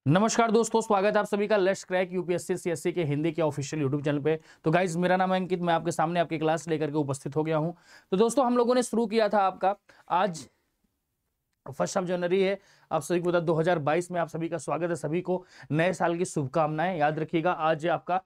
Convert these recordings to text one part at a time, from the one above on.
नमस्कार दोस्तों, स्वागत है आप सभी का लेट्स क्रैक यूपीएससी सीएससी के हिंदी के ऑफिशियल यूट्यूब चैनल पे। तो गाइज, मेरा नाम है अंकित, मैं आपके सामने आपकी क्लास लेकर के उपस्थित हो गया हूं। तो दोस्तों, हम लोगों ने शुरू किया था आपका आज 1 जनवरी है। आप सभी को 2022 में आप सभी का स्वागत है। सभी को नए साल की शुभकामनाएं। याद रखिएगा, आज आपका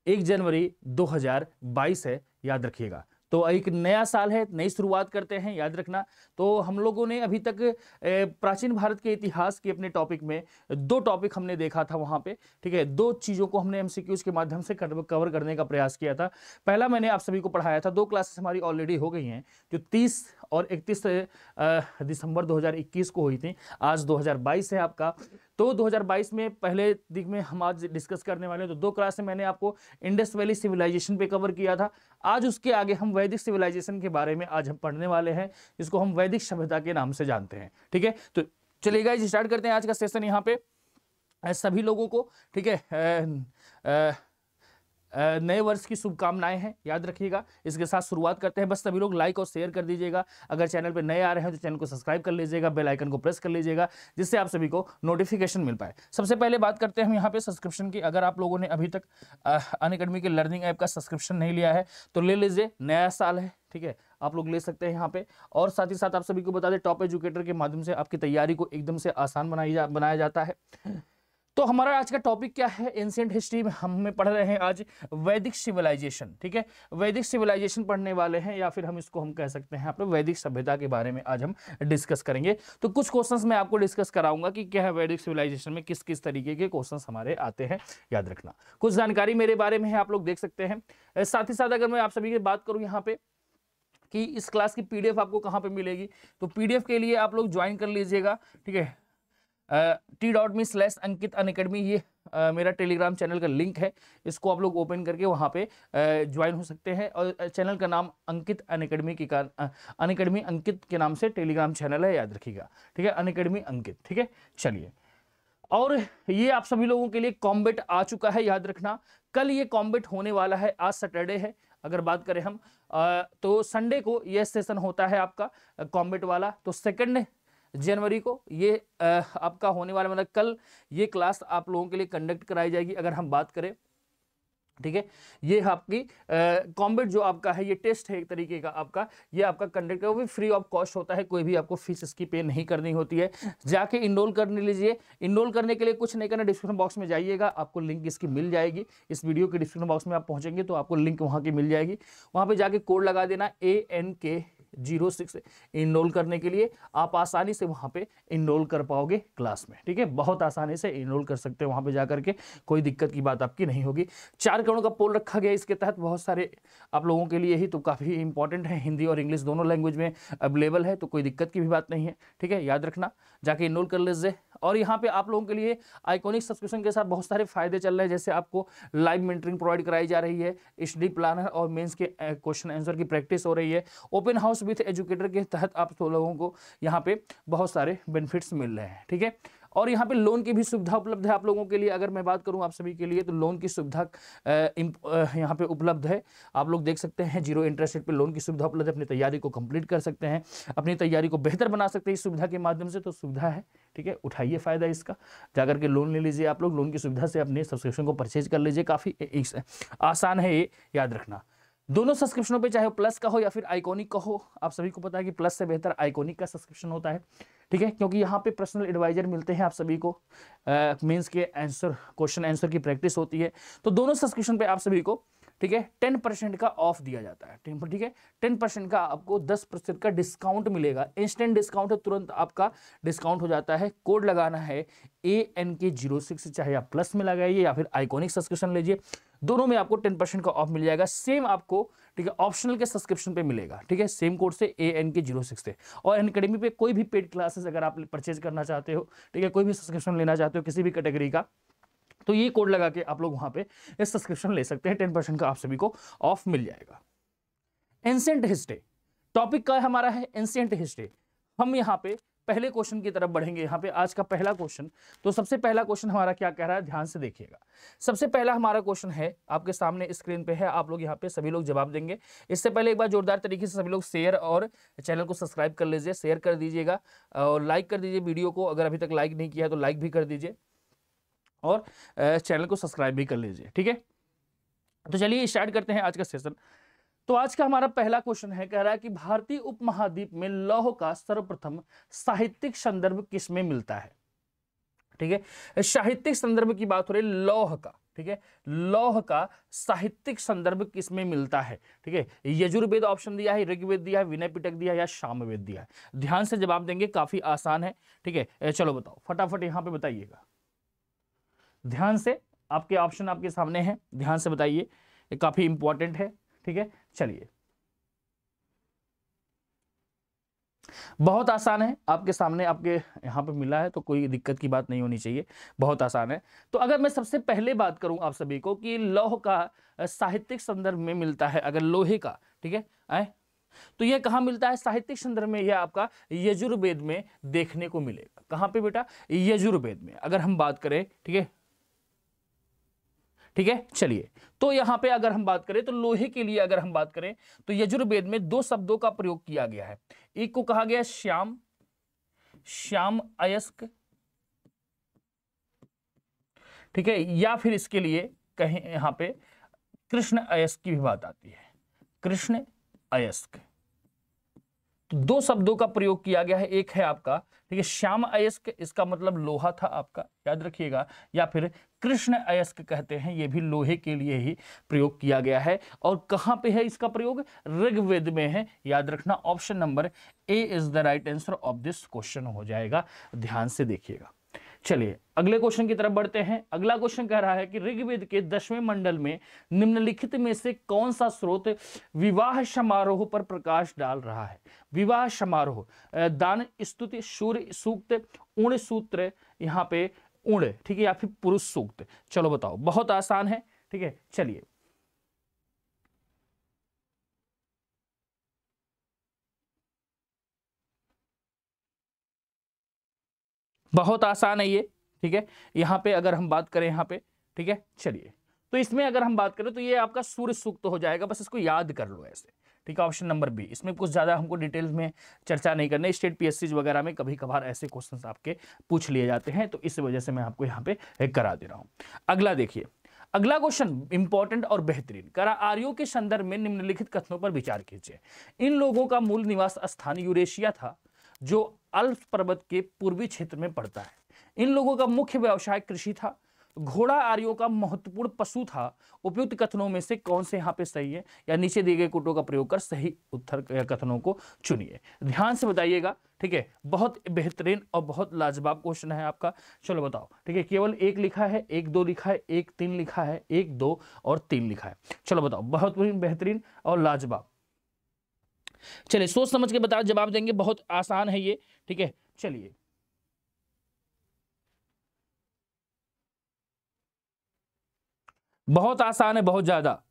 1 जनवरी 2022 है, याद रखिएगा। तो एक नया साल है, नई शुरुआत करते हैं, याद रखना। तो हम लोगों ने अभी तक प्राचीन भारत के इतिहास के अपने टॉपिक में 2 टॉपिक हमने देखा था वहां पे, ठीक है। 2 चीजों को हमने एमसीक्यूज के माध्यम से कवर करने का प्रयास किया था। पहला मैंने आप सभी को पढ़ाया था, 2 क्लासेस हमारी ऑलरेडी हो गई हैं, जो 30 और 31 दिसंबर 2021 को हुई थी। आज 2022 है आपका। तो 2022 में पहले दिख में हम आज डिस्कस करने वाले हैं। तो 2 क्लास में मैंने आपको इंडस वैली सिविलाइजेशन पे कवर किया था। आज उसके आगे हम वैदिक सिविलाइजेशन के बारे में आज हम पढ़ने वाले हैं, जिसको हम वैदिक सभ्यता के नाम से जानते हैं, ठीक है। तो चलिए गाइस, स्टार्ट करते हैं आज का सेशन। यहाँ पे सभी लोगों को, ठीक है, नए वर्ष की शुभकामनाएं हैं, याद रखिएगा। इसके साथ शुरुआत करते हैं। बस सभी लोग लाइक और शेयर कर दीजिएगा। अगर चैनल पे नए आ रहे हैं तो चैनल को सब्सक्राइब कर लीजिएगा, बेल आइकन को प्रेस कर लीजिएगा, जिससे आप सभी को नोटिफिकेशन मिल पाए। सबसे पहले बात करते हैं हम यहाँ पे सब्सक्रिप्शन की। अगर आप लोगों ने अभी तक अनअकैडमी के लर्निंग ऐप का सब्सक्रिप्शन नहीं लिया है तो ले लीजिए, नया साल है, ठीक है, आप लोग ले सकते हैं यहाँ पे। और साथ ही साथ आप सभी को बता दें, टॉप एजुकेटर के माध्यम से आपकी तैयारी को एकदम से आसान बनाया जाता है। तो हमारा आज का टॉपिक क्या है? एंशिएंट हिस्ट्री में हम पढ़ रहे हैं आज वैदिक सिविलाइजेशन, ठीक है। वैदिक सिविलाइजेशन पढ़ने वाले हैं, या फिर हम कह सकते हैं अपने वैदिक सभ्यता के बारे में आज हम डिस्कस करेंगे। तो कुछ क्वेश्चंस मैं आपको डिस्कस कराऊंगा कि क्या है वैदिक सिविलाइजेशन में, किस किस तरीके के क्वेश्चंस हमारे आते हैं, याद रखना। कुछ जानकारी मेरे बारे में है, आप लोग देख सकते हैं। साथ ही साथ अगर मैं आप सभी की बात करूं यहाँ पे कि इस क्लास की पीडीएफ आपको कहाँ पे मिलेगी, तो पीडीएफ के लिए आप लोग ज्वाइन कर लीजिएगा, ठीक है। t.me/अंकित अनअकैडमी, ये मेरा टेलीग्राम चैनल का लिंक है। इसको आप लोग ओपन करके वहाँ पे ज्वाइन हो सकते हैं। और चैनल का नाम अंकित अनअकैडमी की अनअकैडमी अंकित के नाम से टेलीग्राम चैनल है, याद रखिएगा, ठीक है। अनअकैडमी अंकित, ठीक है। चलिए, और ये आप सभी लोगों के लिए कॉम्बेट आ चुका है, याद रखना। कल ये कॉम्बेट होने वाला है, आज सैटरडे है। अगर बात करें हम तो संडे को ये सेशन होता है आपका कॉम्बेट वाला। तो 2 जनवरी को ये आपका होने वाला, मतलब कल ये क्लास आप लोगों के लिए कंडक्ट कराई जाएगी। अगर हम बात करें, ठीक है, ये आपकी कॉम्बेट जो आपका है, ये टेस्ट है एक तरीके का आपका, ये आपका कंडक्ट है, वो भी फ्री ऑफ कॉस्ट होता है। कोई भी आपको फीस इसकी पे नहीं करनी होती है। जाके इनरोल कर लीजिए। इनरोल करने के लिए कुछ नहीं करना, डिस्क्रिप्शन बॉक्स में जाइएगा, आपको लिंक इसकी मिल जाएगी। इस वीडियो के डिस्क्रिप्शन बॉक्स में आप पहुंचेंगे तो आपको लिंक वहां की मिल जाएगी। वहां पर जाके कोड लगा देना ANK06 इनरोल करने के लिए। आप आसानी से वहां पे इनरोल कर पाओगे क्लास में, ठीक है। बहुत आसानी से इनरोल कर सकते हो वहां पे जाकर के, कोई दिक्कत की बात आपकी नहीं होगी। 4 करोड़ का पोल रखा गया इसके तहत, बहुत सारे आप लोगों के लिए ही, तो काफी इंपॉर्टेंट है। हिंदी और इंग्लिश दोनों लैंग्वेज में अवेलेबल है, तो कोई दिक्कत की भी बात नहीं है, ठीक है। याद रखना, जाके इनरोल कर लीजिए। और यहाँ पे आप लोगों के लिए आइकॉनिक सब्सक्रिप्शन के साथ बहुत सारे फायदे चल रहे हैं, जैसे आपको लाइव मेंटरिंग प्रोवाइड कराई जा रही है, स्टडी प्लानर और मेंस के क्वेश्चन आंसर की प्रैक्टिस हो रही है। ओपन हाउस विथ एजुकेटर के तहत आप लोगों को यहाँ पे बहुत सारे बेनिफिट्स मिल रहे हैं, ठीक है। और यहाँ पे लोन की भी सुविधा उपलब्ध है आप लोगों के लिए। अगर मैं बात करूँ आप सभी के लिए, तो लोन की सुविधा यहाँ पे उपलब्ध है। आप लोग देख सकते हैं, 0 इंटरेस्ट रेट पे लोन की सुविधा उपलब्ध है। अपनी तैयारी को कंप्लीट कर सकते हैं, अपनी तैयारी को बेहतर बना सकते हैं इस सुविधा के माध्यम से। तो सुविधा है, ठीक है, उठाइए फायदा इसका, जाकर के लोन ले लीजिए। आप लोग लोन की सुविधा से अपने सब्सक्रिप्शन को परचेज कर लीजिए। काफी आसान है ये, याद रखना। दोनों सब्सक्रिप्शनों पे, चाहे प्लस का हो या फिर आइकॉनिक का हो, आप सभी को पता है कि प्लस से बेहतर आइकॉनिक का सब्सक्रिप्शन होता है, ठीक है। क्योंकि यहाँ पे पर्सनल एडवाइजर मिलते हैं आप सभी को, मेंस के क्वेश्चन आंसर की प्रैक्टिस होती है। तो दोनों सब्सक्रिप्शन पे आप सभी को, ठीक है, 10% का ऑफ दिया जाता है, ठीक है। 10% का आपको 10% का डिस्काउंट मिलेगा। इंस्टेंट डिस्काउंट है, तुरंत आपका डिस्काउंट हो जाता है। कोड लगाना है ANK06, चाहे आप प्लस में लगाइए या फिर आइकॉनिक सब्सक्रिप्शन लीजिए, दोनों में आपको 10% का ऑफ मिल जाएगा। सेम आपको, ठीक है, ऑप्शनल के सब्सक्रिप्शन पे मिलेगा, ठीक है, सेम कोड से ANK06 से। और अनअकैडमी पे कोई भी पेड क्लासेस अगर आप परचेज करना चाहते हो, ठीक है, कोई भी सब्सक्रिप्शन लेना चाहते हो किसी भी कैटेगरी का, तो ये कोड लगा के आप लोग वहां पे इस सब्सक्रिप्शन ले सकते हैं। 10% का आप सभी को ऑफ मिल जाएगा। एंशिएंट हिस्ट्री टॉपिक का हमारा है, एंशिएंट हिस्ट्री। हम यहाँ पे पहले क्वेश्चन की तरफ बढ़ेंगे। यहाँ पे आज का पहला क्वेश्चन, तो सबसे पहला क्वेश्चन हमारा क्या कह रहा है, ध्यान से देखिएगा। सबसे पहला हमारा क्वेश्चन है, आपके सामने स्क्रीन पे है, आप लोग यहाँ पे सभी लोग जवाब देंगे। इससे पहले एक बार जोरदार तरीके से सभी लोग शेयर और चैनल को सब्सक्राइब कर लीजिए, शेयर कर दीजिएगा और लाइक कर दीजिए वीडियो को, अगर अभी तक लाइक नहीं किया है तो लाइक भी कर दीजिए और चैनल को सब्सक्राइब भी कर लीजिए, ठीक है। तो चलिए स्टार्ट करते हैं आज का सेशन। तो आज का हमारा पहला क्वेश्चन है, कह रहा है कि भारतीय उपमहाद्वीप में लौह का सर्वप्रथम साहित्यिक संदर्भ किसमें मिलता है, ठीक है। साहित्यिक संदर्भ की बात हो रही है, लौह का, ठीक है, लौह का साहित्यिक संदर्भ किसमें मिलता है, ठीक है। यजुर्वेद ऑप्शन दिया है, ऋग्वेद दिया है, विनय पिटक दिया है या सामवेद दिया है। ध्यान से जवाब देंगे, काफी आसान है, ठीक है। चलो बताओ फटाफट यहां पे बताइएगा, ध्यान से, आपके ऑप्शन आपके सामने हैं, ध्यान से बताइए, ये काफी इंपॉर्टेंट है, ठीक है। चलिए बहुत आसान है, आपके सामने आपके यहाँ पे मिला है तो कोई दिक्कत की बात नहीं होनी चाहिए, बहुत आसान है। तो अगर मैं सबसे पहले बात करूं आप सभी को कि लौह का साहित्यिक संदर्भ में मिलता है, अगर लोहे का, ठीक है, तो यह कहाँ मिलता है साहित्यिक संदर्भ में, यह आपका यजुर्वेद में देखने को मिलेगा। कहाँ पे बेटा, यजुर्वेद में अगर हम बात करें, ठीक है, ठीक है। चलिए तो यहां पे अगर हम बात करें तो लोहे के लिए अगर हम बात करें तो यजुर्वेद में दो शब्दों का प्रयोग किया गया है। एक को कहा गया श्याम, श्याम अयस्क, ठीक है, या फिर इसके लिए कहें यहां पे कृष्ण अयस्क की भी बात आती है, कृष्ण अयस्क। तो दो शब्दों का प्रयोग किया गया है, एक है आपका, ठीक है, श्याम अयस्क, इसका मतलब लोहा था आपका, याद रखिएगा, या फिर कृष्ण अयस्क कहते हैं, यह भी लोहे के लिए ही प्रयोग किया गया है। और कहां पे है इसका प्रयोग, ऋग्वेद में है, याद रखना। Option number A is the right answer of this question हो जाएगा, ध्यान से देखिएगा। चलिए अगले क्वेश्चन की तरफ बढ़ते हैं। अगला क्वेश्चन कह रहा है कि ऋग्वेद के 10वें मंडल में निम्नलिखित में से कौन सा स्रोत विवाह समारोह पर प्रकाश डाल रहा है। विवाह समारोह, दान स्तुति, सूर्य सूक्त, उण सूत्र, यहाँ पे उण, ठीक है, या फिर पुरुष सूक्त। चलो बताओ, बहुत आसान है, ठीक है। चलिए बहुत आसान है ये, ठीक है। यहां पे अगर हम बात करें यहाँ पे, ठीक है, चलिए तो इसमें अगर हम बात करें तो ये आपका सूर्य सूक्त हो जाएगा, बस इसको याद कर लो ऐसे, ठीक है। ऑप्शन नंबर बी, इसमें कुछ ज्यादा हमको डिटेल्स में चर्चा नहीं करना, स्टेट पीएससी वगैरह में कभी कभार ऐसे क्वेश्चंस आपके पूछ लिए जाते हैं, तो इस वजह से मैं आपको यहाँ पे करा दे रहा हूं। अगला देखिए, अगला क्वेश्चन इंपॉर्टेंट और बेहतरीन, करा आर्यों के संदर्भ में निम्नलिखित कथनों पर विचार कीजिए। इन लोगों का मूल निवास स्थान यूरेशिया था, जो अल्प पर्वत के पूर्वी क्षेत्र में पड़ता है। इन लोगों का मुख्य व्यवसाय कृषि था। घोड़ा आर्यों का महत्वपूर्ण पशु था। उपयुक्त कथनों में से कौन से यहां पे सही है, या नीचे दिए गए कोटों का प्रयोग कर सही उत्तर कथनों को चुनिए। ध्यान से बताइएगा, ठीक है, बहुत बेहतरीन और बहुत लाजवाब क्वेश्चन है आपका। चलो बताओ, ठीक है, केवल एक लिखा है, एक दो लिखा है, एक तीन लिखा है, एक दो और तीन लिखा है। चलो बताओ, बहुत बेहतरीन और लाजवाब। चलिए सोच समझ के बताओ, जवाब देंगे, बहुत आसान है ये, ठीक है। चलिए बहुत आसान है, बहुत ज्यादा।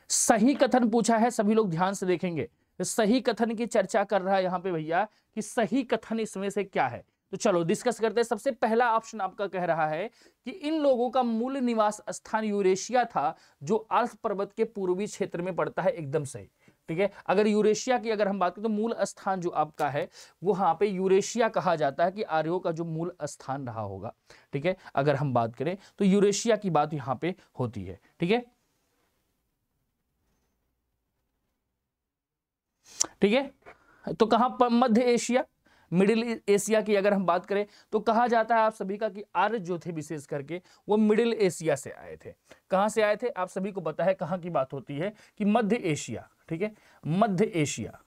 सही कथन पूछा है, सभी लोग ध्यान से देखेंगे। सही कथन की चर्चा कर रहा है यहाँ पे भैया कि सही कथन इसमें से क्या है। तो चलो डिस्कस करते हैं। सबसे पहला ऑप्शन आपका कह रहा है कि इन लोगों का मूल निवास स्थान यूरेशिया था, जो आल्प पर्वत के पूर्वी क्षेत्र में पड़ता है। एकदम सही, ठीक है। अगर यूरेशिया की अगर हम बात करें तो मूल स्थान जो आपका है वो वहां पे यूरेशिया कहा जाता है, कि आर्यों का जो मूल स्थान रहा होगा, ठीक है। अगर हम बात करें तो यूरेशिया की बात यहां पे होती है, ठीक है, ठीक है। तो कहां, मध्य एशिया, मिडिल एशिया की अगर हम बात करें तो कहा जाता है आप सभी का कि आर्य जो थे विशेष करके वो मिडिल एशिया से आए थे। कहां से आए थे आप सभी को पता है, कहां की बात होती है कि मध्य एशिया, ठीक है, मध्य एशिया,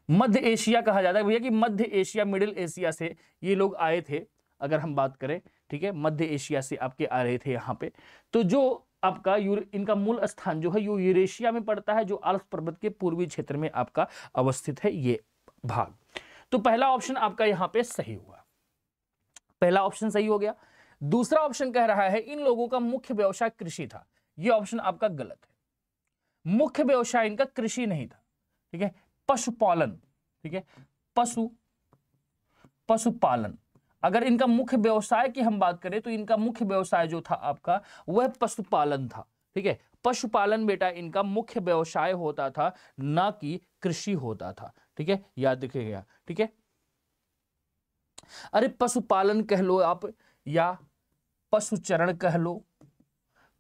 मध्य एशिया कहा जाता है भैया कि मध्य एशिया, मिडिल एशिया से ये लोग आए थे अगर हम बात करें, ठीक है। मध्य एशिया से आपके आ रहे थे यहाँ पे। तो जो आपका इनका मूल स्थान जो है यूरेशिया में पड़ता है, जो आल्प्स पर्वत के पूर्वी क्षेत्र में आपका अवस्थित है ये भाग। तो पहला ऑप्शन आपका यहाँ पे सही हुआ, पहला ऑप्शन सही हो गया। दूसरा ऑप्शन कह रहा है इन लोगों का मुख्य व्यवसाय कृषि था, ये ऑप्शन आपका गलत है। मुख्य व्यवसाय इनका कृषि नहीं था, ठीक है, पशुपालन, ठीक है, पशुपालन। अगर इनका मुख्य व्यवसाय की हम बात करें तो इनका मुख्य व्यवसाय जो था आपका वह पशुपालन था, ठीक है, पशुपालन बेटा इनका मुख्य व्यवसाय होता था, ना कि कृषि होता था, ठीक है, याद रखिएगा, ठीक है। अरे पशुपालन कह लो आप या पशुचरण कह लो,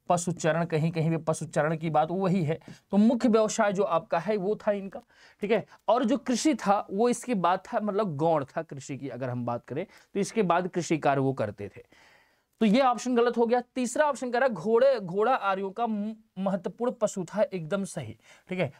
पशुचरण कहीं कहीं पे पशुचरण की बात वही है, तो मुख्य व्यवसाय जो आपका है वो था इनका, ठीक है। और जो कृषि था वो इसके बाद था, मतलब गौण था कृषि की अगर हम बात करें तो इसके बाद कृषि कार्य वो करते थे। तो ये ऑप्शन गलत हो गया। तीसरा ऑप्शन कह रहा है घोड़ा आर्यों का महत्वपूर्ण पशु था, एकदम सही, ठीक है।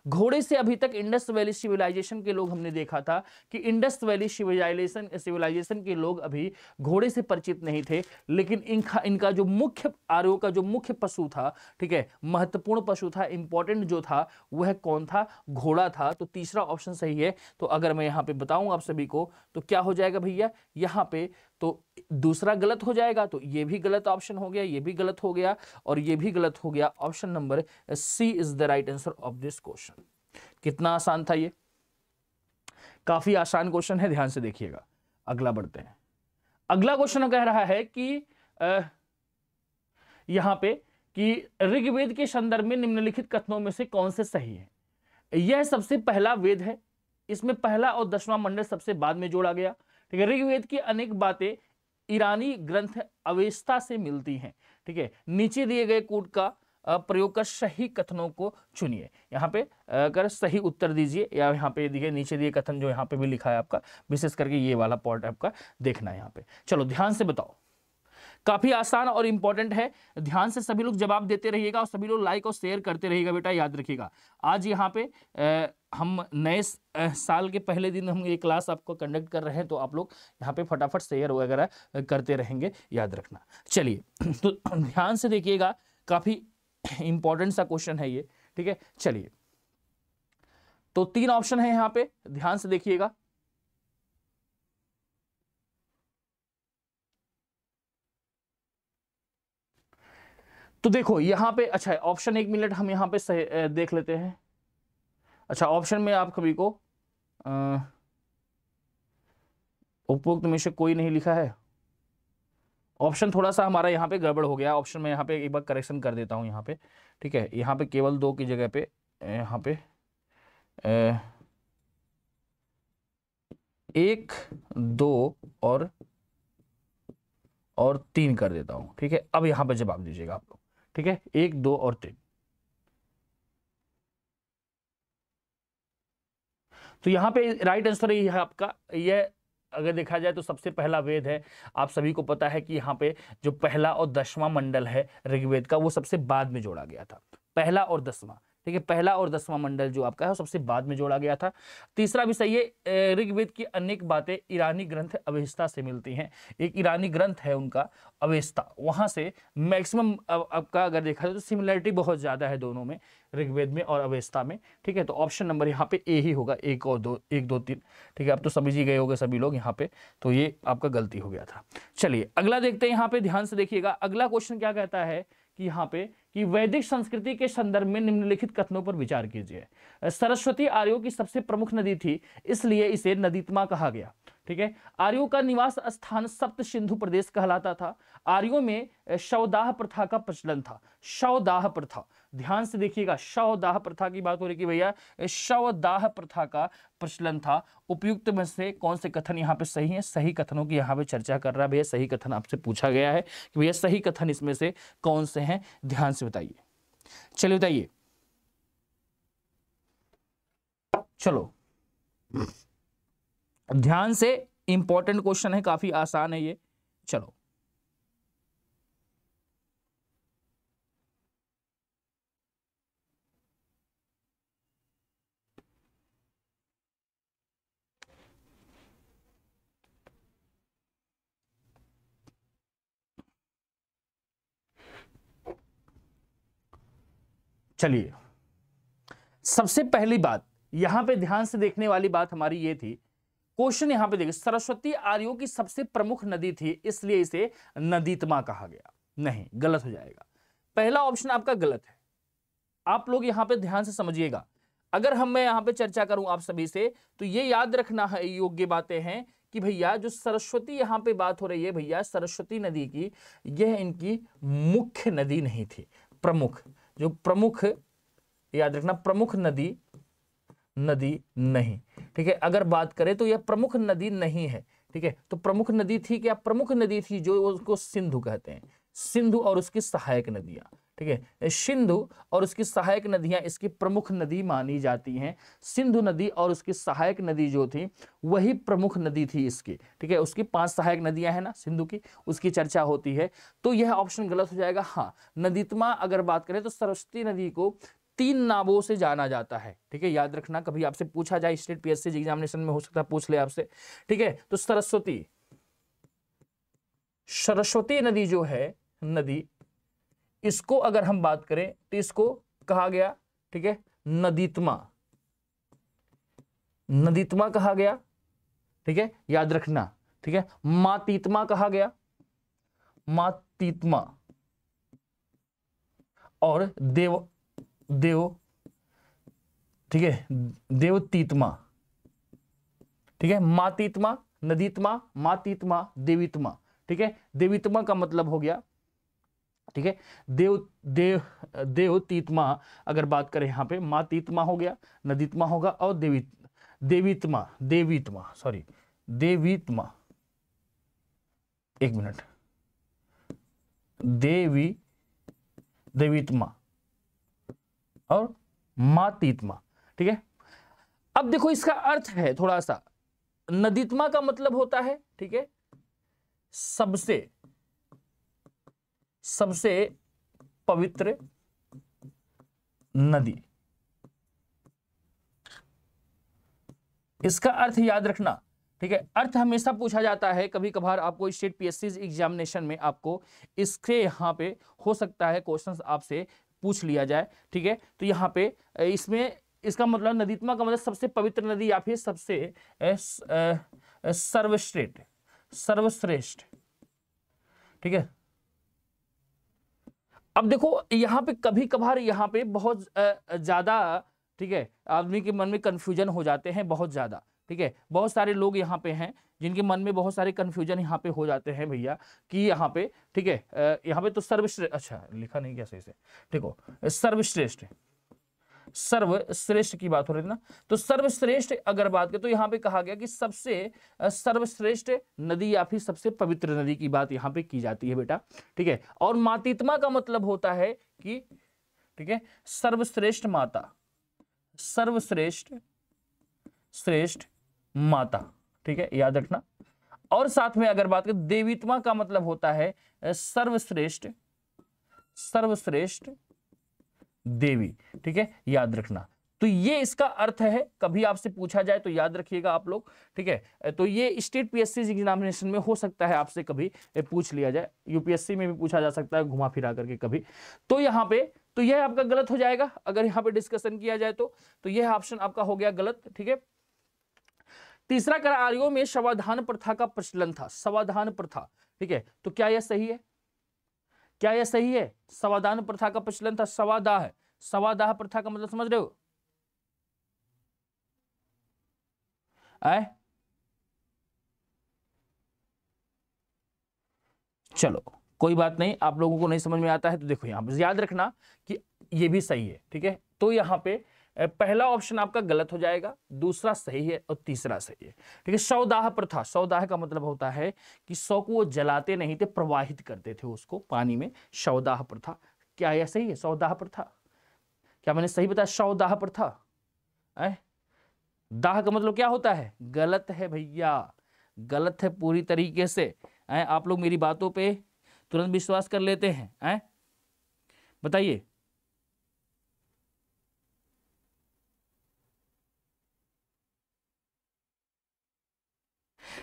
घोड़े से अभी तक इंडस वैली सिविलाइजेशन के लोग हमने देखा था कि इंडस वैली सिविलाइजेशन के लोग अभी घोड़े से परिचित नहीं थे, लेकिन इनका जो मुख्य आर्यों का जो मुख्य पशु था, ठीक है, महत्वपूर्ण पशु था, इंपॉर्टेंट जो था वह कौन था, घोड़ा था। तो तीसरा ऑप्शन सही है। तो अगर मैं यहाँ पे बताऊं आप सभी को तो क्या हो जाएगा भैया, यहाँ पे तो दूसरा गलत हो जाएगा, तो ये भी गलत ऑप्शन हो गया, ये भी गलत हो गया और ये भी गलत हो गया। Option number C is the right answer of this question. कितना आसान था ये, काफी आसान क्वेश्चन है, ध्यान से देखिएगा। अगला बढ़ते हैं। अगला क्वेश्चन कह रहा है कि यहां पे कि ऋग्वेद के संदर्भ में निम्नलिखित कथनों में से कौन से सही है। यह सबसे पहला वेद है, इसमें पहला और 10वां मंडल सबसे बाद में जोड़ा गया, ठीक है। ऋग्वेद की अनेक बातें ईरानी ग्रंथ अवेस्ता से मिलती हैं, ठीक है। नीचे दिए गए कोड का प्रयोग कर सही कथनों को चुनिए। यहाँ पे अगर सही उत्तर दीजिए, या यहाँ पे देखिए नीचे दिए कथन जो यहाँ पे भी लिखा है आपका, विशेष करके ये वाला पॉइंट आपका देखना है यहाँ पे। चलो ध्यान से बताओ, काफी आसान और इंपॉर्टेंट है, ध्यान से सभी लोग जवाब देते रहिएगा और सभी लोग लाइक और शेयर करते रहिएगा बेटा, याद रखिएगा। आज यहाँ पे हम नए साल के पहले दिन हम ये क्लास आपको कंडक्ट कर रहे हैं, तो आप लोग यहाँ पे फटाफट शेयर वगैरह करते रहेंगे, याद रखना। चलिए तो ध्यान से देखिएगा, काफी इंपॉर्टेंट सा क्वेश्चन है ये, ठीक है। चलिए तो 3 ऑप्शन है यहाँ पे, ध्यान से देखिएगा। तो देखो यहाँ पे, अच्छा ऑप्शन 1 मिनट हम यहाँ पे देख लेते हैं। अच्छा ऑप्शन में आप कभी को उपरोक्त में से कोई नहीं लिखा है, ऑप्शन थोड़ा सा हमारा यहाँ पे गड़बड़ हो गया। ऑप्शन में यहाँ पे एक बार करेक्शन कर देता हूँ यहाँ पे, ठीक है। यहाँ पे केवल 2 की जगह पे यहाँ पे 1, 2 और 3 कर देता हूँ, ठीक है। अब यहाँ पे जवाब दीजिएगा आप लोग, ठीक है, 1, 2 और 3। तो यहाँ पे राइट आंसर ये है आपका, ये अगर देखा जाए तो सबसे पहला वेद है। आप सभी को पता है कि यहाँ पे जो पहला और 10वां मंडल है ऋग्वेद का, वो सबसे बाद में जोड़ा गया था, पहला और 10वां, ठीक है। पहला और 10वां मंडल जो आपका है वो सबसे बाद में जोड़ा गया था। तीसरा भी सही है, ऋग्वेद की अनेक बातें ईरानी ग्रंथ अवेस्ता से मिलती हैं। एक ईरानी ग्रंथ है उनका अवेस्ता, वहां से मैक्सिमम आपका अगर देखा जाए तो सिमिलरिटी बहुत ज्यादा है दोनों में, ऋग्वेद में और अवेस्ता में, ठीक है। तो ऑप्शन नंबर यहाँ पे ए ही होगा, 1 और 2, 1, 2, 3, ठीक है। अब तो समझ ही गए होंगे सभी लोग यहाँ पे, तो ये आपका गलती हो गया था। चलिए अगला देखते हैं, यहाँ पे ध्यान से देखिएगा। अगला क्वेश्चन क्या कहता है कि यहाँ पे कि वैदिक संस्कृति के संदर्भ में निम्नलिखित कथनों पर विचार कीजिए। सरस्वती आर्यों की सबसे प्रमुख नदी थी, इसलिए इसे नदीतमा कहा गया, ठीक है। आर्यों का निवास स्थान सप्त सिंधु प्रदेश कहलाता था। आर्यों में शवदाह प्रथा का प्रचलन था, शवदाह प्रथा, ध्यान से देखिएगा, शवदाह प्रथा की बात हो रही कि भैया शवदाह प्रथा का प्रचलन था। उपयुक्त में से कौन से कथन यहाँ पे सही है, सही कथनों की यहाँ पे चर्चा कर रहा है भैया, सही कथन आपसे पूछा गया है कि भैया सही कथन इसमें से कौन से हैं, ध्यान से बताइए। चलिए बताइए, चलो ध्यान से, इंपॉर्टेंट क्वेश्चन है, काफी आसान है ये। चलो चलिए, सबसे पहली बात यहां पे ध्यान से देखने वाली बात हमारी ये थी, क्वेश्चन यहां पे देखिए, सरस्वती आर्यों की सबसे प्रमुख नदी थी इसलिए इसे नदीतमा कहा गया। नहीं, गलत हो जाएगा, पहला ऑप्शन आपका गलत है, आप लोग यहाँ पे ध्यान से समझिएगा, अगर मैं यहाँ पे चर्चा करूं आप सभी से, तो ये याद रखना है योग्य बातें हैं कि भैया जो सरस्वती यहाँ पे बात हो रही है भैया, सरस्वती नदी की, यह इनकी मुख्य नदी नहीं थी, प्रमुख, जो प्रमुख, याद रखना प्रमुख नदी नहीं, ठीक है। अगर बात करें तो यह प्रमुख नदी नहीं है, ठीक है। तो प्रमुख नदी थी क्या? प्रमुख नदी थी जो उसको सिंधु कहते हैं, सिंधु और उसकी सहायक नदियां, ठीक है। सिंधु और उसकी सहायक नदियां इसकी प्रमुख नदी मानी जाती हैं। सिंधु नदी और उसकी सहायक नदी जो थी वही प्रमुख नदी थी इसकी, ठीक है। उसकी 5 सहायक नदियां हैं ना सिंधु की, उसकी चर्चा होती है, तो यह ऑप्शन गलत हो जाएगा। हाँ, नदीतमा अगर बात करें तो सरस्वती नदी को 3 नामों से जाना जाता है, ठीक है। याद रखना, कभी आपसे पूछा जाए स्टेट पीएससी एग्जामिनेशन में, हो सकता है पूछ ले आपसे, ठीक है। तो सरस्वती नदी जो है नदी, इसको अगर हम बात करें तो इसको कहा गया, ठीक है, नदीतमा कहा गया, ठीक है, याद रखना, ठीक है। मातीतमा कहा गया, मातीतमा, और ठीक है, देवतीतमा, ठीक है। मातीतमा, नदीतमा, मातीतमा, देवीतमा, ठीक है। देवीतमा का मतलब हो गया, ठीक है, देवतीतमा अगर बात करें यहां पे, मातीतमा हो गया, नदीतमा होगा, और देवीतमा, एक मिनट, देवीतमा और मातीतमा, ठीक है। अब देखो इसका अर्थ है थोड़ा सा, नदीतमा का मतलब होता है, ठीक है, सबसे पवित्र नदी, इसका अर्थ याद रखना, ठीक है। अर्थ हमेशा पूछा जाता है, कभी कभार आपको स्टेट पीएससी एग्जामिनेशन में आपको इसके यहां पे हो सकता है क्वेश्चंस आपसे पूछ लिया जाए, ठीक है। तो यहाँ पे इसमें इसका मतलब नदीतमा का मतलब सबसे पवित्र नदी या फिर सबसे सर्वश्रेष्ठ, ठीक है। अब देखो यहाँ पे कभी कभार यहाँ पे बहुत ज्यादा, ठीक है, आदमी के मन में कंफ्यूजन हो जाते हैं बहुत ज्यादा, ठीक है। बहुत सारे लोग यहाँ पे हैं जिनके मन में बहुत सारे कंफ्यूजन यहाँ पे हो जाते हैं भैया, कि यहाँ पे, ठीक है, यहाँ पे तो सर्वश्रेष्ठ, अच्छा लिखा नहीं क्या सही से, देखो सर्वश्रेष्ठ की बात हो रही थी ना, तो सर्वश्रेष्ठ अगर बात करें तो यहाँ पे कहा गया कि सबसे सर्वश्रेष्ठ नदी या फिर सबसे पवित्र नदी की बात यहाँ पे की जाती है बेटा, ठीक है। और मातीतमा का मतलब होता है कि, ठीक है, सर्वश्रेष्ठ माता, ठीक है, याद रखना। और साथ में अगर बात करें देवीतमा का मतलब होता है सर्वश्रेष्ठ देवी, ठीक है, याद रखना। तो ये इसका अर्थ है, कभी आपसे पूछा जाए तो याद रखिएगा आप लोग, ठीक है। तो ये स्टेट पीएससी एग्जामिनेशन में हो सकता है आपसे कभी पूछ लिया जाए, यूपीएससी में भी पूछा जा सकता है घुमा फिरा करके कभी। तो यहाँ पे तो यह आपका गलत हो जाएगा, अगर यहाँ पे डिस्कशन किया जाए तो यह ऑप्शन आपका हो गया गलत, ठीक है। तीसरा, करारियों में शवाधान प्रथा का प्रचलन था, शवाधान प्रथा, ठीक है। तो क्या यह सही है? क्या यह सही है? शवाधान प्रथा का प्रचलन था, शवादाह प्रथा का मतलब समझ रहे हो? चलो कोई बात नहीं, आप लोगों को नहीं समझ में आता है तो देखो यहां पर याद रखना कि ये भी सही है, ठीक है। तो यहाँ पे पहला ऑप्शन आपका गलत हो जाएगा, दूसरा सही है और तीसरा सही है, ठीक है। शवदाह प्रथा, शवदाह का मतलब होता है कि शव को वो जलाते नहीं थे, प्रवाहित करते थे उसको पानी में, शवदाह प्रथा। क्या यह सही है शवदाह प्रथा? क्या मैंने सही बताया? शवदाह प्रथा, दाह का मतलब क्या होता है? गलत है भैया, गलत है पूरी तरीके से। आप लोग मेरी बातों पे तुरंत विश्वास कर लेते हैं, बताइए।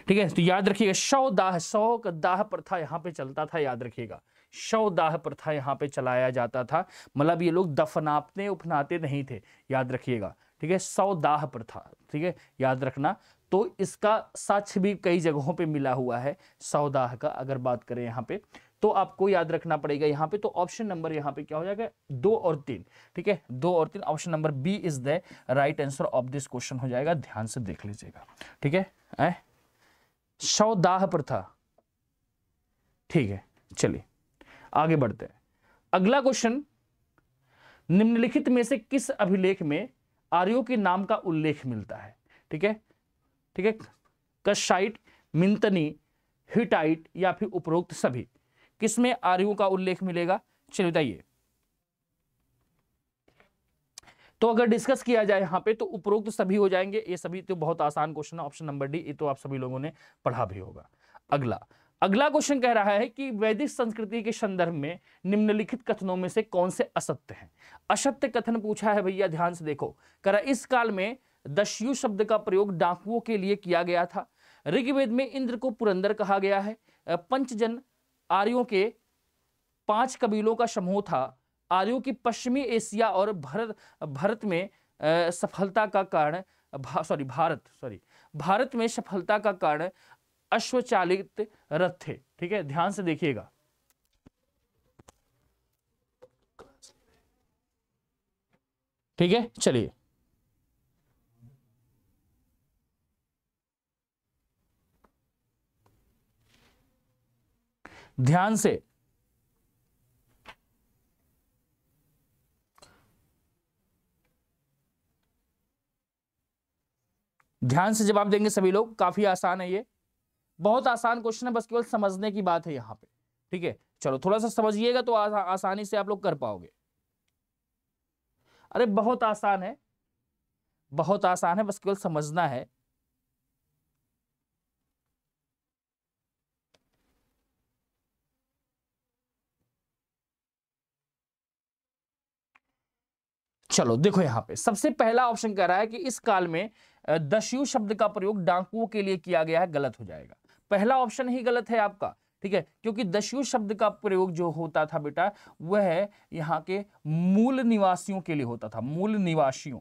ठीक है, तो याद रखिएगा शवदाह, शव का दाह प्रथा यहाँ पे चलता था, याद रखिएगा शवदाह प्रथा यहाँ पे चलाया जाता था, मतलब ये लोग दफनाते उपनाते नहीं थे, याद रखिएगा, ठीक है। शवदाह प्रथा, ठीक है, याद रखना। तो इसका साक्ष्य भी कई जगहों पे मिला हुआ है शवदाह का, अगर बात करें यहाँ पे तो आपको याद रखना पड़ेगा यहाँ पे, तो ऑप्शन नंबर यहाँ पे क्या हो जाएगा, 2 और 3, ठीक है, 2 और 3, option number B is the right answer of this question हो जाएगा। ध्यान से देख लीजिएगा, ठीक है। शवदाह प्रथा, ठीक है, चलिए आगे बढ़ते हैं। अगला क्वेश्चन, निम्नलिखित में से किस अभिलेख में आर्यों के नाम का उल्लेख मिलता है, ठीक है, ठीक है, कशाइट, मिंतनी, हिटाइट या फिर उपरोक्त सभी, किसमें आर्यों का उल्लेख मिलेगा, चलिए बताइए। तो अगर डिस्कस किया जाए यहां पे तो उपरोक्त सभी हो जाएंगे, ये सभी तो बहुत आसान क्वेश्चन है, ऑप्शन नंबर डी, ये तो आप सभी लोगों ने पढ़ा भी होगा। अगला क्वेश्चन कह रहा है कि वैदिक संस्कृति के संदर्भ में निम्नलिखित कथनों में से कौन से असत्य हैं। असत्य कथन पूछा है भैया, ध्यान से देखो, कह रहा इस काल में दस्यु शब्द का प्रयोग डाकुओं के लिए किया गया था। ऋग्वेद में इंद्र को पुरंदर कहा गया है। पंचजन आर्यों के 5 कबीलों का समूह था। आर्यों की पश्चिमी एशिया और भारत में सफलता का कारण भारत में सफलता का कारण अश्वचालित रथ थे, ठीक है, ध्यान से देखिएगा। ठीक है, चलिए ध्यान से, ध्यान से जवाब देंगे सभी लोग। काफी आसान है ये, बहुत आसान क्वेश्चन है, बस केवल समझने की बात है यहाँ पे, ठीक है। चलो थोड़ा सा समझिएगा तो आसानी से आप लोग कर पाओगे। अरे बहुत आसान है, बहुत आसान है, बस केवल समझना है। चलो देखो यहाँ पे सबसे पहला ऑप्शन कह रहा है कि इस काल में दस्यु शब्द का प्रयोग डाकुओं के लिए किया गया है, गलत हो जाएगा। पहला ऑप्शन ही गलत है आपका, ठीक है, क्योंकि दस्यु शब्द का प्रयोग जो होता था बेटा वह यहाँ के मूल निवासियों के लिए होता था। मूल निवासियों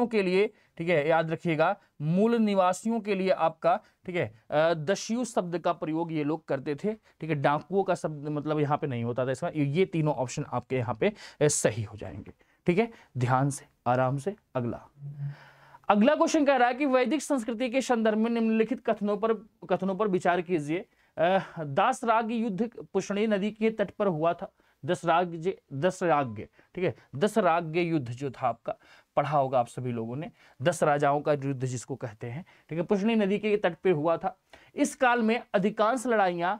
के लिए, ठीक है, याद रखिएगा, मूल निवासियों के लिए आपका, ठीक है, दस्यु शब्द का प्रयोग ये लोग करते थे, ठीक है। डाकुओं का शब्द मतलब यहाँ पे नहीं होता था इसमें। ये तीनों ऑप्शन आपके यहाँ पे सही हो जाएंगे, ठीक है। ध्यान से, आराम से। अगला क्वेश्चन कह रहा है कि वैदिक संस्कृति के संदर्भ में निम्नलिखित कथनों पर विचार कीजिए। दासराग युद्ध पुष्णी नदी के तट पर हुआ था। दसराग्य, ठीक है, दसराग्य युद्ध जो था आपका पढ़ा होगा आप सभी लोगों ने, 10 राजाओं का युद्ध जिसको कहते हैं, ठीक है, पुष्णी नदी के तट पे हुआ था। इस काल में अधिकांश लड़ाइयां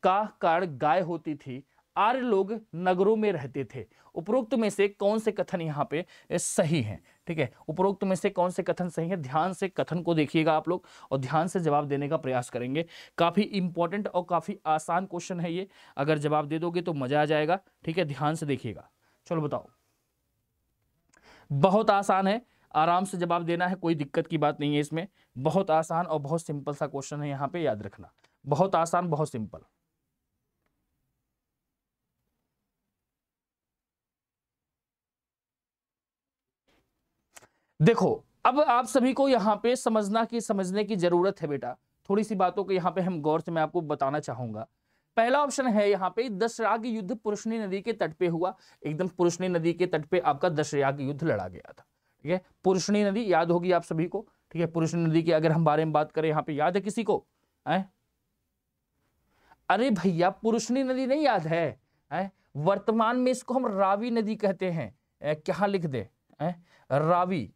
का कारण गाय होती थी। आर्य लोग नगरों में रहते थे। उपरोक्त में से कौन से कथन यहाँ पे सही हैं, ठीक है, उपरोक्त में से कौन से कथन सही है। ध्यान से कथन को देखिएगा आप लोग और ध्यान से जवाब देने का प्रयास करेंगे। काफी इंपॉर्टेंट और काफी आसान क्वेश्चन है ये, अगर जवाब दे दोगे तो मजा आ जाएगा, ठीक है। ध्यान से देखिएगा, चलो बताओ। बहुत आसान है, आराम से जवाब देना है, कोई दिक्कत की बात नहीं है इसमें। बहुत आसान और बहुत सिंपल सा क्वेश्चन है, यहाँ पे याद रखना, बहुत आसान बहुत सिंपल। देखो अब आप सभी को यहाँ पे समझने की जरूरत है बेटा। थोड़ी सी बातों को यहाँ पे हम गौर से मैं आपको बताना चाहूंगा। पहला ऑप्शन है यहाँ पे दशराग युद्ध पुरुषनी नदी के तट पे हुआ। एकदम पुरुषनी नदी के तट पे आपका दशराग युद्ध लड़ा गया था, ठीक है। पुरुषनी नदी याद होगी आप सभी को, ठीक है। पुरुषनी नदी की अगर हम बारे में बात करें यहाँ पे, याद है किसी को? अरे भैया पुरुषनी नदी नहीं याद है? वर्तमान में इसको हम रावी नदी कहते हैं। क्या लिख दे? रावी,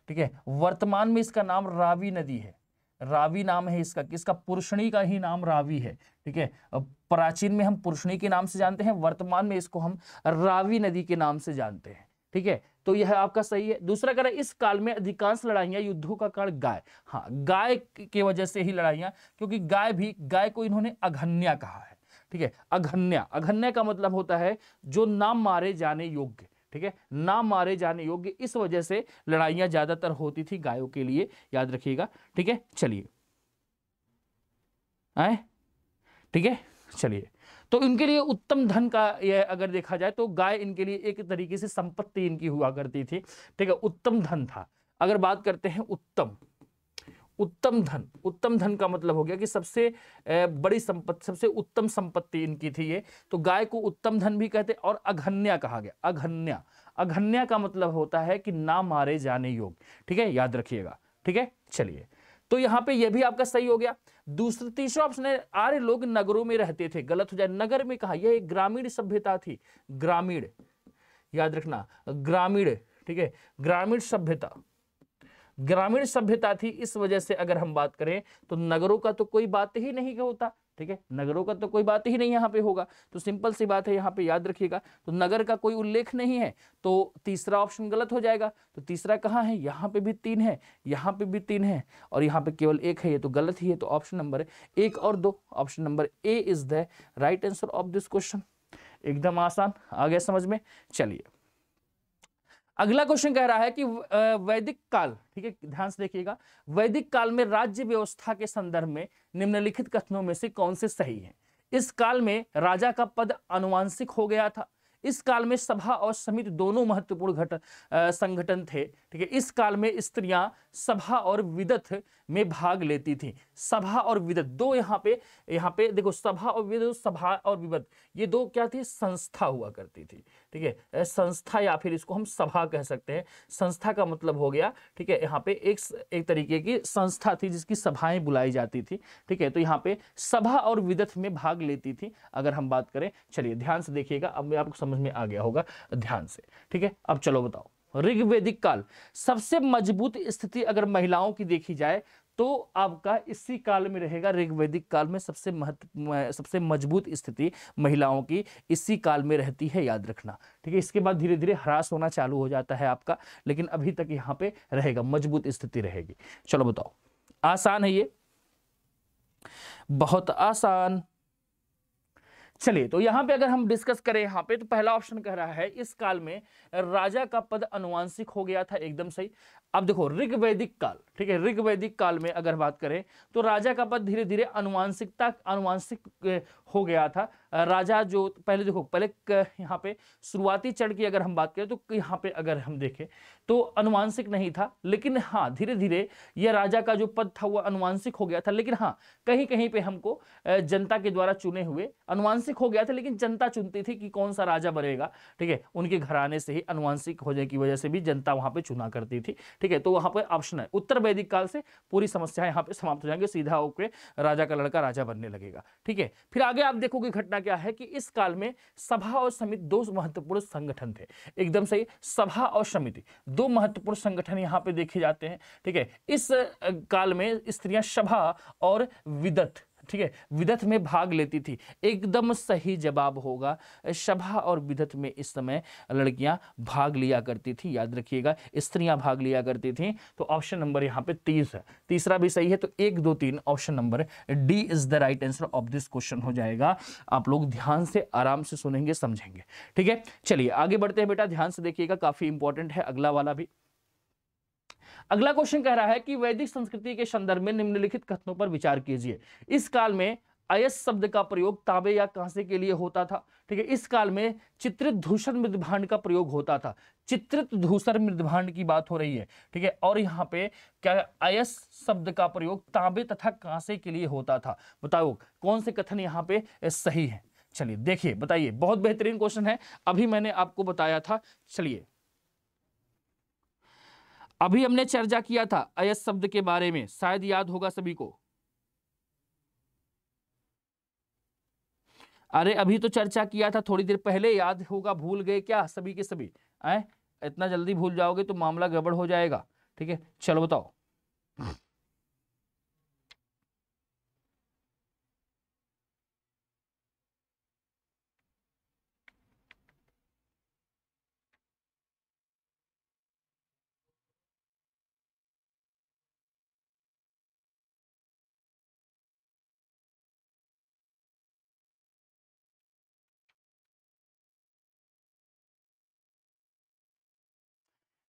ठीक है। वर्तमान में इसका नाम रावी नदी है, रावी नाम है इसका, किसका? पुरुषणी का ही नाम रावी है, ठीक है। प्राचीन में हम पुरुषणी के नाम से जानते हैं, वर्तमान में इसको हम रावी नदी के नाम से जानते हैं, ठीक है। तो यह आपका सही है। दूसरा कह रहा है इस काल में अधिकांश लड़ाइयां युद्धों का कारण गाय। हाँ, गाय की वजह से ही लड़ाइयां, क्योंकि गाय को इन्होंने अघन्या कहा है, ठीक है। अघन्या का मतलब होता है जो ना मारे जाने योग्य, ठीक है, ना मारे जाने योग्य। इस वजह से लड़ाइयां ज्यादातर होती थी गायों के लिए, याद रखिएगा, ठीक है। चलिए ठीक है, चलिए। तो इनके लिए उत्तम धन का यह अगर देखा जाए तो गाय इनके लिए एक तरीके से संपत्ति इनकी हुआ करती थी, ठीक है, उत्तम धन था। अगर बात करते हैं उत्तम धन, उत्तम धन का मतलब हो गया कि सबसे बड़ी संपत्ति, सबसे उत्तम संपत्ति इनकी थी ये, तो गाय को उत्तम धन भी कहते। और अघन्या कहा गया, अघन्या, अघन्या का मतलब होता है कि ना मारे जाने योग्य, ठीक है, याद रखिएगा, ठीक है। चलिए, तो यहां पे ये भी आपका सही हो गया। दूसरा तीसरा ऑप्शन है आर्य लोग नगरों में रहते थे, गलत हो जाए, नगर में कहा, यह एक ग्रामीण सभ्यता थी, ग्रामीण, याद रखना, ग्रामीण, ठीक है, ग्रामीण सभ्यता, ग्रामीण सभ्यता थी। इस वजह से अगर हम बात करें तो नगरों का तो कोई बात ही नहीं होता, ठीक है, नगरों का तो कोई बात ही नहीं यहाँ पे होगा, तो सिंपल सी बात है, यहाँ पे याद रखिएगा, तो नगर का कोई उल्लेख नहीं है, तो तीसरा ऑप्शन गलत हो जाएगा। तो तीसरा कहाँ है, यहाँ पे भी 3 है, यहाँ पे भी 3 है, और यहाँ पे केवल 1 है, ये तो गलत ही है। तो ऑप्शन नंबर 1 और 2, option number A is the right answer of this question. एकदम आसान, आ गया समझ में। चलिए, अगला क्वेश्चन कह रहा है कि वैदिक काल, ठीक है, ध्यान से देखिएगा, वैदिक काल में राज्य व्यवस्था के संदर्भ में निम्नलिखित कथनों में से कौन से सही हैं। इस काल में राजा का पद आनुवांशिक हो गया था। इस काल में सभा और समिति दोनों महत्वपूर्ण संगठन थे, ठीक है। इस काल में स्त्रियां सभा और विदत में भाग लेती थी। सभा और विदत दो, यहाँ पे देखो, सभा और विदत, सभा और विदत ये दो क्या थी, संस्था हुआ करती थी, ठीक है, संस्था, या फिर इसको हम सभा कह सकते हैं। संस्था का मतलब हो गया, ठीक है, यहाँ पे एक तरीके की संस्था थी जिसकी सभाएं बुलाई जाती थी, ठीक है। तो यहाँ पे सभा और विदत में भाग लेती थी अगर हम बात करें। चलिए ध्यान से देखिएगा, अब आपको समझ में आ गया होगा ध्यान से, ठीक है। अब चलो बताओ, ऋग्वैदिक काल सबसे मजबूत स्थिति अगर महिलाओं की देखी जाए तो आपका इसी काल में रहेगा। ऋग्वैदिक काल में सबसे मजबूत स्थिति महिलाओं की इसी काल में रहती है, याद रखना, ठीक है। इसके बाद धीरे धीरे ह्रास होना चालू हो जाता है आपका, लेकिन अभी तक यहाँ पे रहेगा, मजबूत स्थिति रहेगी। चलो बताओ, आसान है ये, बहुत आसान। चलिए, तो यहां पे अगर हम डिस्कस करें यहाँ पे, तो पहला ऑप्शन कह रहा है इस काल में राजा का पद आनुवांशिक हो गया था, एकदम सही। अब देखो, ऋग्वैदिक काल, ठीक है, ऋग्वैदिक काल में अगर बात करें तो राजा का पद धीरे धीरे आनुवांशिक हो गया था। राजा जो पहले देखो, पहले यहाँ पे शुरुआती चरण की अगर हम बात करें तो यहाँ पे अगर हम देखें तो आनुवांशिक नहीं था, लेकिन हाँ धीरे धीरे यह राजा का जो पद था वह आनुवांशिक हो गया था। लेकिन हाँ, कहीं कहीं पे हमको जनता के द्वारा चुने हुए, आनुवांशिक हो गया था लेकिन जनता चुनती थी कि कौन सा राजा बनेगा, ठीक है, उनके घराने से ही आनुवांशिक होने की वजह से भी जनता वहां पे चुना करती थी, ठीक है। तो वहां पे ऑप्शन है उत्तर वैदिक काल से पूरी समस्या यहाँ पे समाप्त हो जाएंगे, सीधा होकर राजा का लड़का राजा बनने लगेगा, ठीक है। फिर आगे आप देखोगे घटना क्या है कि इस काल में सभा और समिति दो महत्वपूर्ण संगठन थे, एकदम सही, सभा और समिति दो महत्वपूर्ण संगठन यहाँ पे देखे जाते हैं, ठीक है। इस काल में स्त्रियां सभा और विदत, ठीक है, विदत में भाग लेती थी। एकदम सही जवाब होगा, सभा और विदत में इस समय लड़कियां भाग लिया करती थी, याद रखिएगा, स्त्रियां भाग लिया करती थी। तो ऑप्शन नंबर यहाँ पे 30 है, तीसरा भी सही है। तो 1 2 3 option number D is the right answer of this question हो जाएगा। आप लोग ध्यान से आराम से सुनेंगे, समझेंगे, ठीक है। चलिए आगे बढ़ते हैं बेटा, ध्यान से देखिएगा, काफी इंपॉर्टेंट है अगला वाला भी। अगला क्वेश्चन कह रहा है कि वैदिक संस्कृति के संदर्भ में निम्नलिखित कथनों पर विचार कीजिए। इस काल में अयस शब्द का प्रयोग तांबे या कांसे के लिए होता था, ठीक है। इस काल में चित्रित धूसर मृदभांड का प्रयोग होता था। चित्रित धूसर मृदभांड की बात हो रही है, ठीक है। और यहाँ पे क्या, अयस शब्द का प्रयोग तांबे तथा कांसे के लिए होता था। बताओ कौन से कथन यहाँ पे सही है। चलिए देखिए, बताइए, बहुत बेहतरीन क्वेश्चन है, अभी मैंने आपको बताया था। चलिए, अभी हमने चर्चा किया था अयस शब्द के बारे में, शायद याद होगा सभी को। अरे अभी तो चर्चा किया था थोड़ी देर पहले, याद होगा, भूल गए क्या सभी के सभी? इतना जल्दी भूल जाओगे तो मामला गड़बड़ हो जाएगा, ठीक है। चलो बताओ,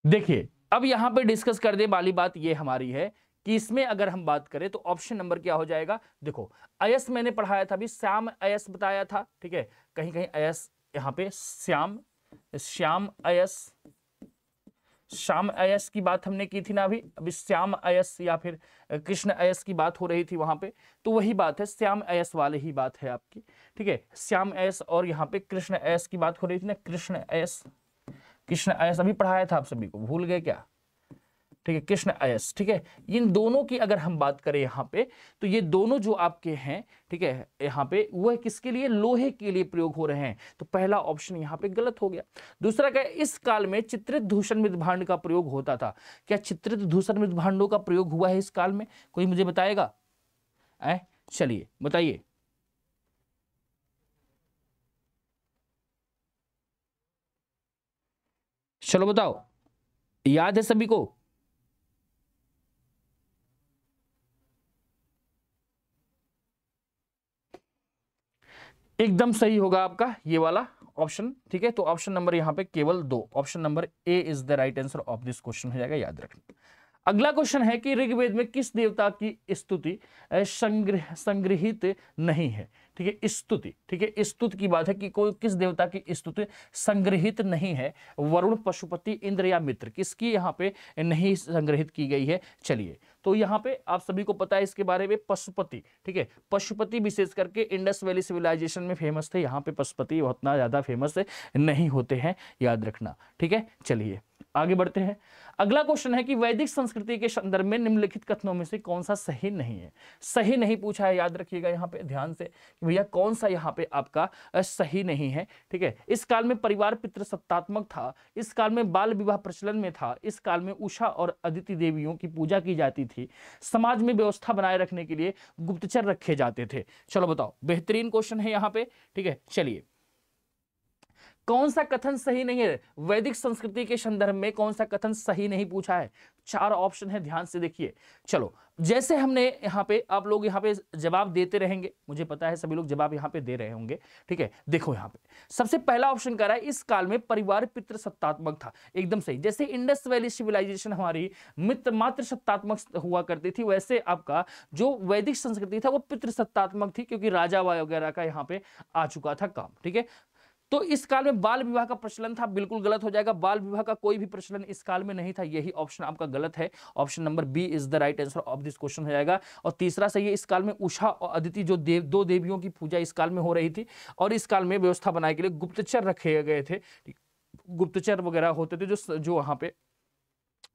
देखिए अब यहां पे डिस्कस करने वाली बात ये हमारी है कि इसमें अगर हम बात करें तो ऑप्शन नंबर क्या हो जाएगा। देखो, अयस मैंने पढ़ाया था अभी, श्याम अयस बताया था, ठीक है, कहीं कहीं अयस, यहाँ पे श्याम, श्याम अयस, श्याम अयस की बात हमने की थी ना अभी श्याम अयस या फिर कृष्ण अयस की बात हो रही थी वहां पे, तो वही बात है, श्याम अयस वाले ही बात है आपकी, ठीक है। श्याम अयस और यहाँ पे कृष्ण अयस की बात हो रही थी ना, कृष्ण अयस अभी पढ़ाया था आप सभी को, भूल गए क्या? ठीक है, कृष्ण अयस, ठीक है। इन दोनों की अगर हम बात करें यहाँ पे, तो ये दोनों जो आपके हैं, ठीक है, यहाँ पे वह किसके लिए, लोहे के लिए प्रयोग हो रहे हैं, तो पहला ऑप्शन यहाँ पे गलत हो गया। दूसरा क्या, इस काल में चित्रित दूषण मृत भांड का प्रयोग होता था, क्या चित्रित दूषण मृत भांडों का प्रयोग हुआ है इस काल में? कोई मुझे बताएगा? चलिए बताइए। चलो बताओ, याद है सभी को? एकदम सही होगा आपका ये वाला ऑप्शन, ठीक है। तो ऑप्शन नंबर यहाँ पे केवल 2, option number A is the right answer of this question हो जाएगा, याद रखना। अगला क्वेश्चन है कि ऋग्वेद में किस देवता की स्तुति संग्रहित नहीं है, ठीक है, स्तुति, ठीक है, स्तुति की बात है कि कोई किस देवता की स्तुति संग्रहित नहीं है, वरुण, पशुपति, इंद्र या मित्र, किसकी यहाँ पे नहीं संग्रहित की गई है? चलिए, तो यहाँ पे आप सभी को पता है इसके बारे में, पशुपति, ठीक है, पशुपति विशेष करके इंडस वैली सिविलाइजेशन में फेमस थे, यहाँ पे पशुपति उतना ज्यादा फेमस नहीं होते हैं, याद रखना, ठीक है। चलिए आगे बढ़ते हैं। अगला क्वेश्चन है कि वैदिक संस्कृति के संदर्भ में निम्नलिखित कथनों में से कौन सा सही नहीं है? सही नहीं पूछा है, याद रखिएगा यहाँ पे ध्यान से कि भैया कौन सा यहाँ पे आपका सही नहीं है, ठीक है। इस काल में परिवार पितृसत्तात्मक था, इस काल में बाल विवाह प्रचलन में था, इस काल में उषा और अदिति देवियों की पूजा की जाती थी, समाज में व्यवस्था बनाए रखने के लिए गुप्तचर रखे जाते थे। चलो बताओ, बेहतरीन क्वेश्चन है यहाँ पे, ठीक है। चलिए, कौन सा कथन सही नहीं है? वैदिक संस्कृति के संदर्भ में कौन सा कथन सही नहीं पूछा है? 4 ऑप्शन है, ध्यान से देखिए। चलो, जैसे हमने यहाँ पे, आप लोग यहाँ पे जवाब देते रहेंगे, मुझे पता है सभी लोग जवाब यहाँ पे दे रहे होंगे, ठीक है। देखो यहाँ पे सबसे पहला ऑप्शन कह रहा है इस काल में परिवार पितृसत्तात्मक था, एकदम सही। जैसे इंडस वैली सिविलाइजेशन हमारी मातृ सत्तात्मक हुआ करती थी, वैसे आपका जो वैदिक संस्कृति था वो पितृसत्तात्मक थी, क्योंकि राजा वगैरह का यहाँ पे आ चुका था काम, ठीक है। तो इस काल में बाल विवाह का प्रचलन था, बिल्कुल गलत हो जाएगा, बाल विवाह का कोई भी प्रचलन इस काल में नहीं था, यही ऑप्शन आपका गलत है, option number B is the right answer of this question हो जाएगा। और तीसरा सही है, इस काल में उषा और अदिति जो दो देवियों की पूजा इस काल में हो रही थी, और इस काल में व्यवस्था बनाने के लिए गुप्तचर रखे गए थे, गुप्तचर वगैरह होते थे जो वहां पे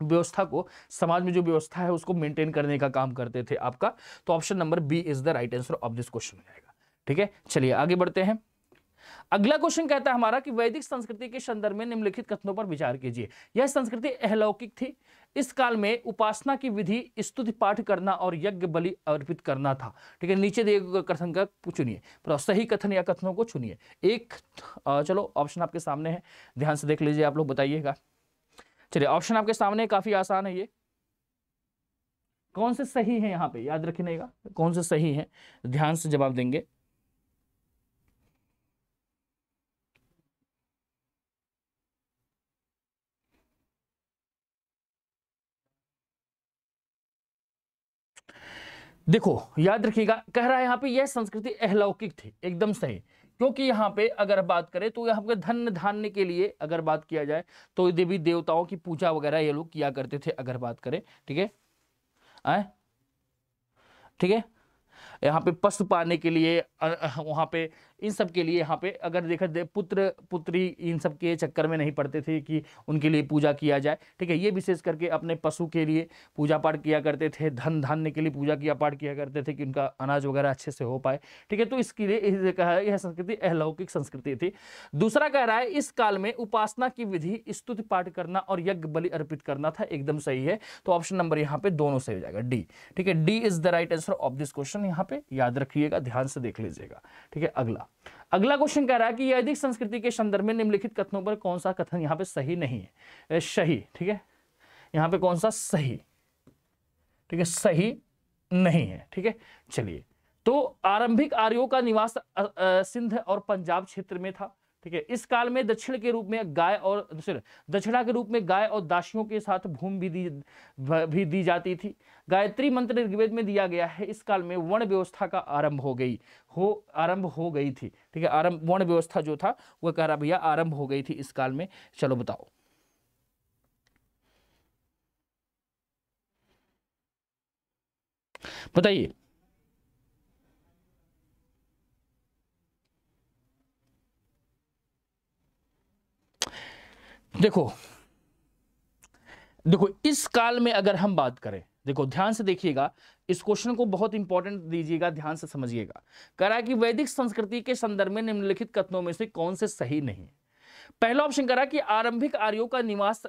व्यवस्था को, समाज में जो व्यवस्था है उसको मेंटेन करने का काम करते थे आपका। तो option number B is the right answer of this question हो जाएगा, ठीक है। चलिए आगे बढ़ते हैं। अगला क्वेश्चन कहता है हमारा कि वैदिक संस्कृति के संदर्भ में निम्नलिखित कथनों पर विचार कीजिए। यह संस्कृति अलौकिक थी, इस काल में उपासना की विधि स्तुति पाठ करना और यज्ञ बलि अर्पित करना था, ठीक है। नीचे दिए गए कथन का चुनिए, सही कथन या कथनों को चुनिए एक। चलो ऑप्शन आपके सामने है, ध्यान से देख लीजिए, आप लोग बताइएगा। चलिए ऑप्शन आपके सामने, काफी आसान है ये। कौन से सही है यहाँ पे, याद रखिएगा कौन से सही है, ध्यान से जवाब देंगे। देखो याद रखिएगा, कह रहा है यहाँ पे यह संस्कृति अलौकिक थी, एकदम सही। क्योंकि यहाँ पे अगर बात करें तो यहाँ पे धन धान्य के लिए अगर बात किया जाए तो देवी देवताओं की पूजा वगैरह ये लोग किया करते थे, अगर बात करें, ठीक है, ठीक है। यहाँ पे पशु पालने के लिए, वहाँ पे इन सब के लिए, यहाँ पे अगर देखा जाए पुत्र पुत्री इन सब के चक्कर में नहीं पड़ते थे कि उनके लिए पूजा किया जाए, ठीक है। ये विशेष करके अपने पशु के लिए पूजा पाठ किया करते थे, धन धान्य के लिए पूजा किया पाठ किया करते थे कि उनका अनाज वगैरह अच्छे से हो पाए, ठीक है। तो इसके लिए कहा है यह संस्कृति अलौकिक संस्कृति थी। दूसरा कह रहा है इस काल में उपासना की विधि स्तुति पाठ करना और यज्ञ बलि अर्पित करना था, एकदम सही है। तो ऑप्शन नंबर यहाँ पे दोनों सही हो जाएगा, डी, ठीक है। D is the right answer of this question, यहाँ पे याद रखिएगा, ध्यान से देख लीजिएगा, ठीक है। अगला क्वेश्चन कह रहा है कि वैदिक संस्कृति के संदर्भ में निम्नलिखित कथनों पर कौन सा कथन यहाँ पे सही नहीं है? सही, ठीक है, यहाँ पे कौन सा सही, ठीक है, सही नहीं है, ठीक है। चलिए, तो आरंभिक आर्यों का निवास सिंध और पंजाब क्षेत्र में था, ठीक है। इस काल में दक्षिण के रूप में गाय और दक्षिणा के रूप में गाय और दासियों के साथ भूमि भी दी जाती थी। गायत्री मंत्र ऋग्वेद में दिया गया है। इस काल में वर्ण व्यवस्था का आरंभ हो गई थी, ठीक है। वर्ण व्यवस्था जो था वह कह रहा भैया आरंभ हो गई थी इस काल में। चलो बताओ, बताइए। देखो देखो इस काल में अगर हम बात करें, देखो ध्यान से देखिएगा, इस क्वेश्चन को बहुत इंपॉर्टेंट दीजिएगा, ध्यान से समझिएगा। कह रहा है कि वैदिक संस्कृति के संदर्भ में निम्नलिखित कथनों में से कौन से सही नहीं है। पहला ऑप्शन कह रहा है कि आरंभिक आर्यों का निवास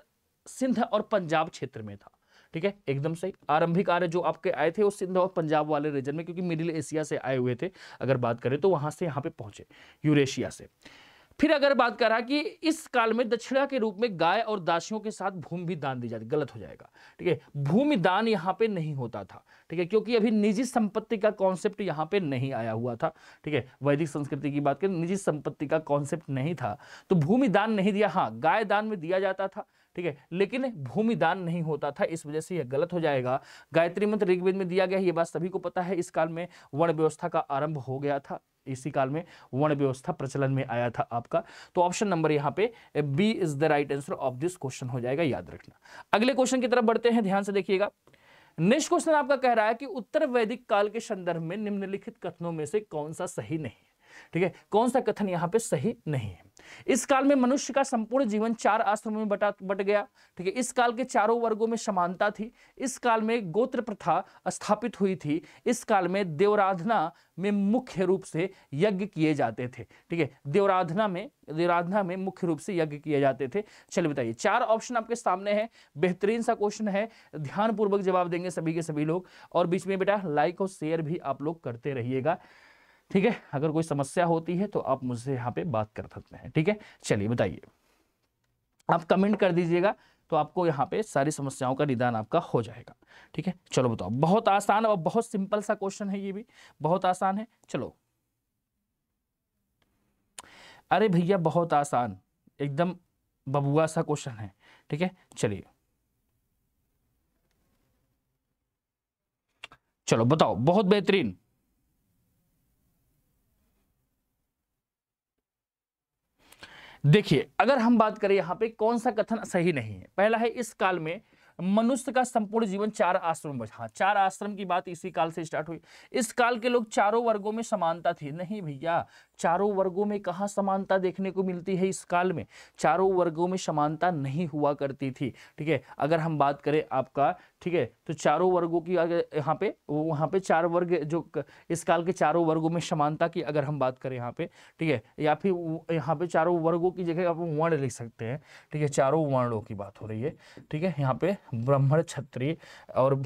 सिंध और पंजाब क्षेत्र में था। ठीक है, एकदम सही। आरंभिक आर्य जो आपके आए थे वो सिंध और पंजाब वाले रीजन में, क्योंकि मिडिल एशिया से आए हुए थे अगर बात करें तो, वहां से यहाँ पे पहुंचे यूरेशिया से। फिर अगर बात करा कि इस काल में दक्षिणा के रूप में गाय और दासियों के साथ भूमि भी दान दी जाती, गलत हो जाएगा। ठीक है, भूमि दान यहां पे नहीं होता था। ठीक है, क्योंकि अभी निजी संपत्ति का कॉन्सेप्ट यहां पे नहीं आया हुआ था। ठीक है, वैदिक संस्कृति की बात करें, निजी संपत्ति का कॉन्सेप्ट नहीं था, तो भूमि दान नहीं दिया। हाँ, गाय दान में दिया जाता था, ठीक है, लेकिन भूमि दान नहीं होता था, इस वजह से यह गलत हो जाएगा। गायत्री मंत्र ऋग्वेद में दिया गया, ये बात सभी को पता है। इस काल में वर्ण व्यवस्था का आरंभ हो गया था, इसी काल में वर्ण व्यवस्था प्रचलन में आया था आपका। तो ऑप्शन नंबर यहां पे B is the right answer of this question हो जाएगा, याद रखना। अगले क्वेश्चन की तरफ बढ़ते हैं, ध्यान से देखिएगा। नेक्स्ट क्वेश्चन आपका कह रहा है कि उत्तर वैदिक काल के संदर्भ में निम्नलिखित कथनों में से कौन सा सही नहीं है। ठीक है, कौन सा कथन यहां पे सही नहीं है। इस काल में मनुष्य का संपूर्ण जीवन 4 आश्रमों में बट गया। ठीक है, इस काल के चारों वर्गों में समानता थी। इस काल में गोत्र प्रथा स्थापित हुई थी। इस काल में देवराधना में मुख्य रूप से यज्ञ किए जाते थे। ठीक है, देवराधना में मुख्य रूप से यज्ञ किए जाते थे। चलिए बताइए, 4 ऑप्शन आपके सामने है, बेहतरीन सा क्वेश्चन है, ध्यानपूर्वक जवाब देंगे सभी के सभी लोग। और बीच में बेटा लाइक और शेयर भी आप लोग करते रहिएगा। ठीक है, अगर कोई समस्या होती है तो आप मुझसे यहाँ पे बात कर सकते हैं। ठीक है, चलिए बताइए, आप कमेंट कर दीजिएगा तो आपको यहाँ पे सारी समस्याओं का निदान आपका हो जाएगा। ठीक है, चलो बताओ। बहुत आसान और बहुत सिंपल सा क्वेश्चन है, ये भी बहुत आसान है। चलो, अरे भैया बहुत आसान, एकदम बबुआ सा क्वेश्चन है। ठीक है, चलिए चलो बताओ, बहुत बेहतरीन। देखिए, अगर हम बात करें यहां पे कौन सा कथन सही नहीं है, पहला है इस काल में मनुष्य का संपूर्ण जीवन 4 आश्रम में। हाँ, 4 आश्रम की बात इसी काल से स्टार्ट हुई। इस काल के लोग चारों वर्गों में समानता थी। नहीं भैया, चारों वर्गों में कहां समानता देखने को मिलती है। इस काल में चारों वर्गों में समानता नहीं हुआ करती थी। ठीक है, अगर हम बात करें आपका, ठीक है, तो चारों वर्गों की अगर यहाँ पे वहां पे 4 वर्ग जो इस काल के चारों वर्गों में समानता की अगर हम बात करें यहाँ पे, ठीक है, या फिर यहाँ पे चारों वर्गों की जगह आप वर्ण लिख सकते हैं। ठीक है, चारों वर्णों की बात हो रही है। ठीक है, यहाँ पे ब्राह्मण, क्षत्रिय और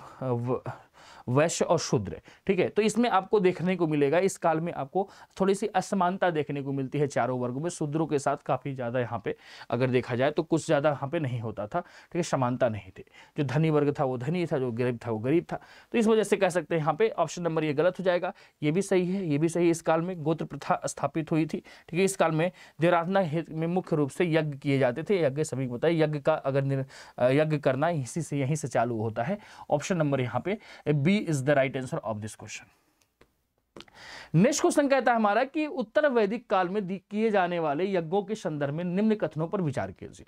वैश्य और शूद्र। ठीक है, तो इसमें आपको देखने को मिलेगा इस काल में आपको थोड़ी सी असमानता देखने को मिलती है चारों वर्गों में। शूद्रों के साथ काफी ज्यादा यहाँ पे अगर देखा जाए तो कुछ ज्यादा यहाँ पे नहीं होता था। ठीक है, समानता नहीं थी। जो धनी वर्ग था वो धनी था, जो गरीब था वो गरीब था। तो इस वजह से कह सकते हैं यहाँ पे ऑप्शन नंबर ये गलत हो जाएगा। ये भी सही है, ये भी सही है। इस काल में गोत्र प्रथा स्थापित हुई थी। ठीक है, इस काल में देवराधना में मुख्य रूप से यज्ञ किए जाते थे। यज्ञ सभी को पता है, यज्ञ का अगर यज्ञ करना यहीं से चालू होता है। ऑप्शन नंबर यहाँ पे B is the right answer of this question. Next question कहता है हमारा कि उत्तर वैदिक काल में किए जाने वाले यज्ञों के संदर्भ में निम्न कथनों पर विचार कीजिए।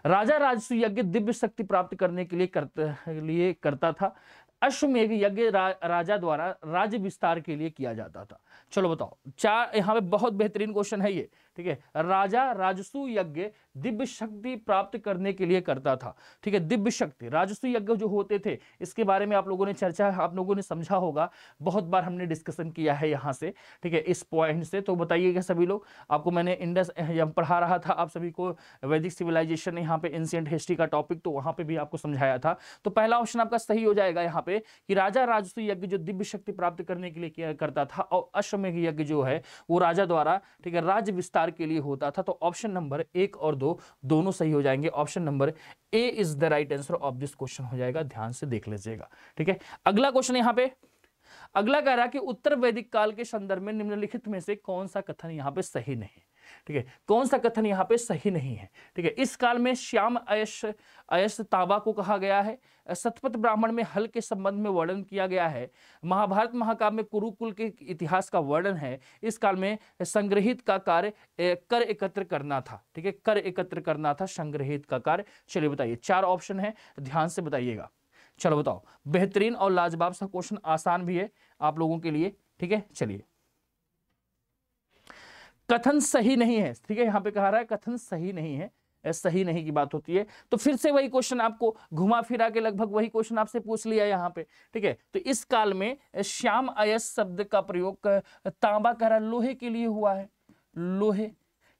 राजा राजसु यज्ञ दिव्य शक्ति प्राप्त करने के लिए करता था। अश्वमेध यज्ञ राजा द्वारा राज्य विस्तार के लिए किया जाता था। चलो बताओ, 4 यहाँ पे बहुत बेहतरीन क्वेश्चन है ये। ठीक है, राजा राजसु यज्ञ दिव्य शक्ति प्राप्त करने के लिए करता था। ठीक है, दिव्य शक्ति, राजसु यज्ञ जो होते थे इसके बारे में आप लोगों ने चर्चा, आप लोगों ने समझा होगा, बहुत बार हमने डिस्कशन किया है यहाँ से। ठीक है, इस पॉइंट से तो बताइएगा सभी लोग। आपको मैंने इंडस पढ़ा रहा था आप सभी को वैदिक सिविलाइजेशन, यहाँ पे एंशिएंट हिस्ट्री का टॉपिक, तो वहां पे भी आपको समझाया था। तो पहला ऑप्शन आपका सही हो जाएगा यहाँ पे कि राजा राजसु यज्ञ जो दिव्य शक्ति प्राप्त करने के लिए किया करता था, और अश्वमेध यज्ञ जो है वो राजा द्वारा, ठीक है, राज्य विस्तार के लिए होता था। तो ऑप्शन नंबर 1 और 2 दोनों सही हो जाएंगे। Option number A is the right answer of this question हो जाएगा, ध्यान से देख लीजिएगा। ठीक है, अगला क्वेश्चन यहाँ पे अगला कह रहा है कि उत्तर वैदिक काल के संदर्भ में निम्नलिखित में से कौन सा कथन यहाँ पे सही नहीं है। ठीक है, कौन सा कथन यहाँ पे सही नहीं है। ठीक है, इस काल में श्याम अयश ताबा को कहा गया है। शतपथ ब्राह्मण में हल के संबंध में वर्णन किया गया है। महाभारत महाकाव्य में कुरुकुल के इतिहास का वर्णन है। इस काल में संग्रहित का कार्य कर एकत्र करना था। ठीक है, कर एकत्र करना था, संग्रहित का कार्य। चलिए बताइए, 4 ऑप्शन है, ध्यान से बताइएगा। चलो बताओ, बेहतरीन और लाजवाब सा क्वेश्चन, आसान भी है आप लोगों के लिए, ठीक है। चलिए, कथन सही नहीं है, ठीक है, यहां पे कहा रहा है कथन सही नहीं है, सही नहीं की बात होती है, तो फिर से वही क्वेश्चन आपको घुमा फिरा के लगभग वही क्वेश्चन आपसे पूछ लिया यहाँ पे, ठीक है। तो इस काल में श्याम अयस शब्द का प्रयोग तांबा कह रहा लोहे के लिए हुआ है, लोहे,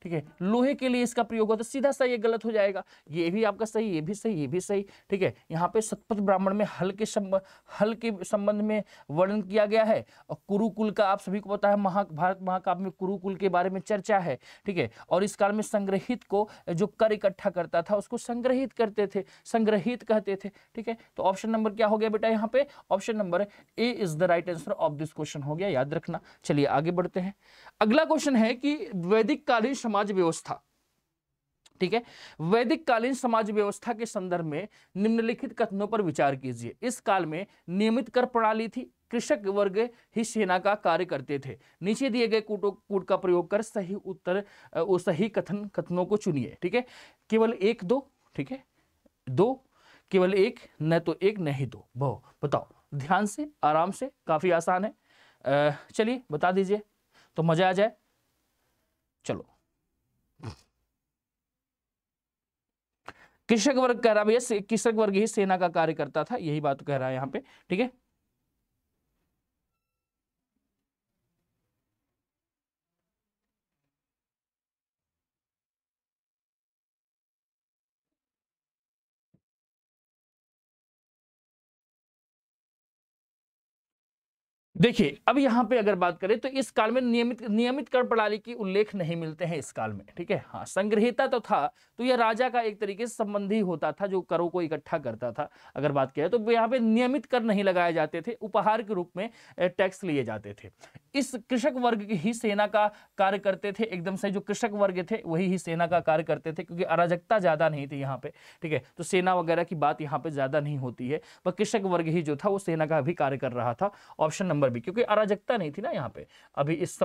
ठीक है, लोहे के लिए इसका प्रयोग होता है, सीधा सा ये गलत हो जाएगा, ये भी आपका सही, ये भी सही, ये भी सही, ठीक है। यहाँ पे शतपथ ब्राह्मण में हल के संबंध में वर्णन किया गया है, और कुरुकुल का आप सभी को पता है, महाभारत महाकाव्य में कुरुकुल के बारे में चर्चा है, ठीक है। और इस काल में संग्रहित को जो कर इकट्ठा करता था उसको संग्रहित करते थे, संग्रहित कहते थे, ठीक है। तो ऑप्शन नंबर क्या हो गया बेटा, यहाँ पे option number A is the right answer of this question हो गया, याद रखना। चलिए आगे बढ़ते हैं। अगला क्वेश्चन है कि वैदिक कालीन समाज व्यवस्था, ठीक है, वैदिक कालीन समाज व्यवस्था के संदर्भ में निम्नलिखित कथनों पर विचार कीजिए। इस काल में नियमित कर प्रणाली थी, कृषक वर्ग ही सेना का कार्य करते थे, नीचे दिए गए कूट का प्रयोग कर सही उत्तर सही कथनों को चुनिए, ठीक है। केवल एक दो, ठीक है, दो, केवल एक, न तो एक नहीं दो, बहु, बताओ ध्यान से आराम से, काफी आसान है, चलिए बता दीजिए तो मजा आ जाए। चलो, कृषक वर्ग कह रहा है भैया, कृषक वर्ग ही सेना का कार्य करता था, यही बात कह रहा है यहां पे, ठीक है। देखिए अब यहां पे अगर बात करें तो इस काल में नियमित कर प्रणाली की उल्लेख नहीं मिलते हैं इस काल में, ठीक है। हाँ, संग्रहिता तो था, तो यह राजा का एक तरीके से संबंधी होता था जो करों को इकट्ठा करता था। अगर बात करें तो यहाँ पे नियमित कर नहीं लगाए जाते थे, उपहार के रूप में टैक्स लिए जाते थे। इस कृषक वर्ग की ही सेना का कार्य करते थे, एकदम से जो कृषक वर्ग थे वही ही सेना का कार्य करते थे, क्योंकि अराजकता ज्यादा नहीं थी यहाँ पे, ठीक है। तो सेना वगैरह की बात यहाँ पे ज्यादा नहीं होती है, पर कृषक वर्ग ही जो था वो सेना का भी कार्य कर रहा था, ऑप्शन नंबर बी, क्योंकि अराजकता नहीं थी ना यहाँ पे अभी इस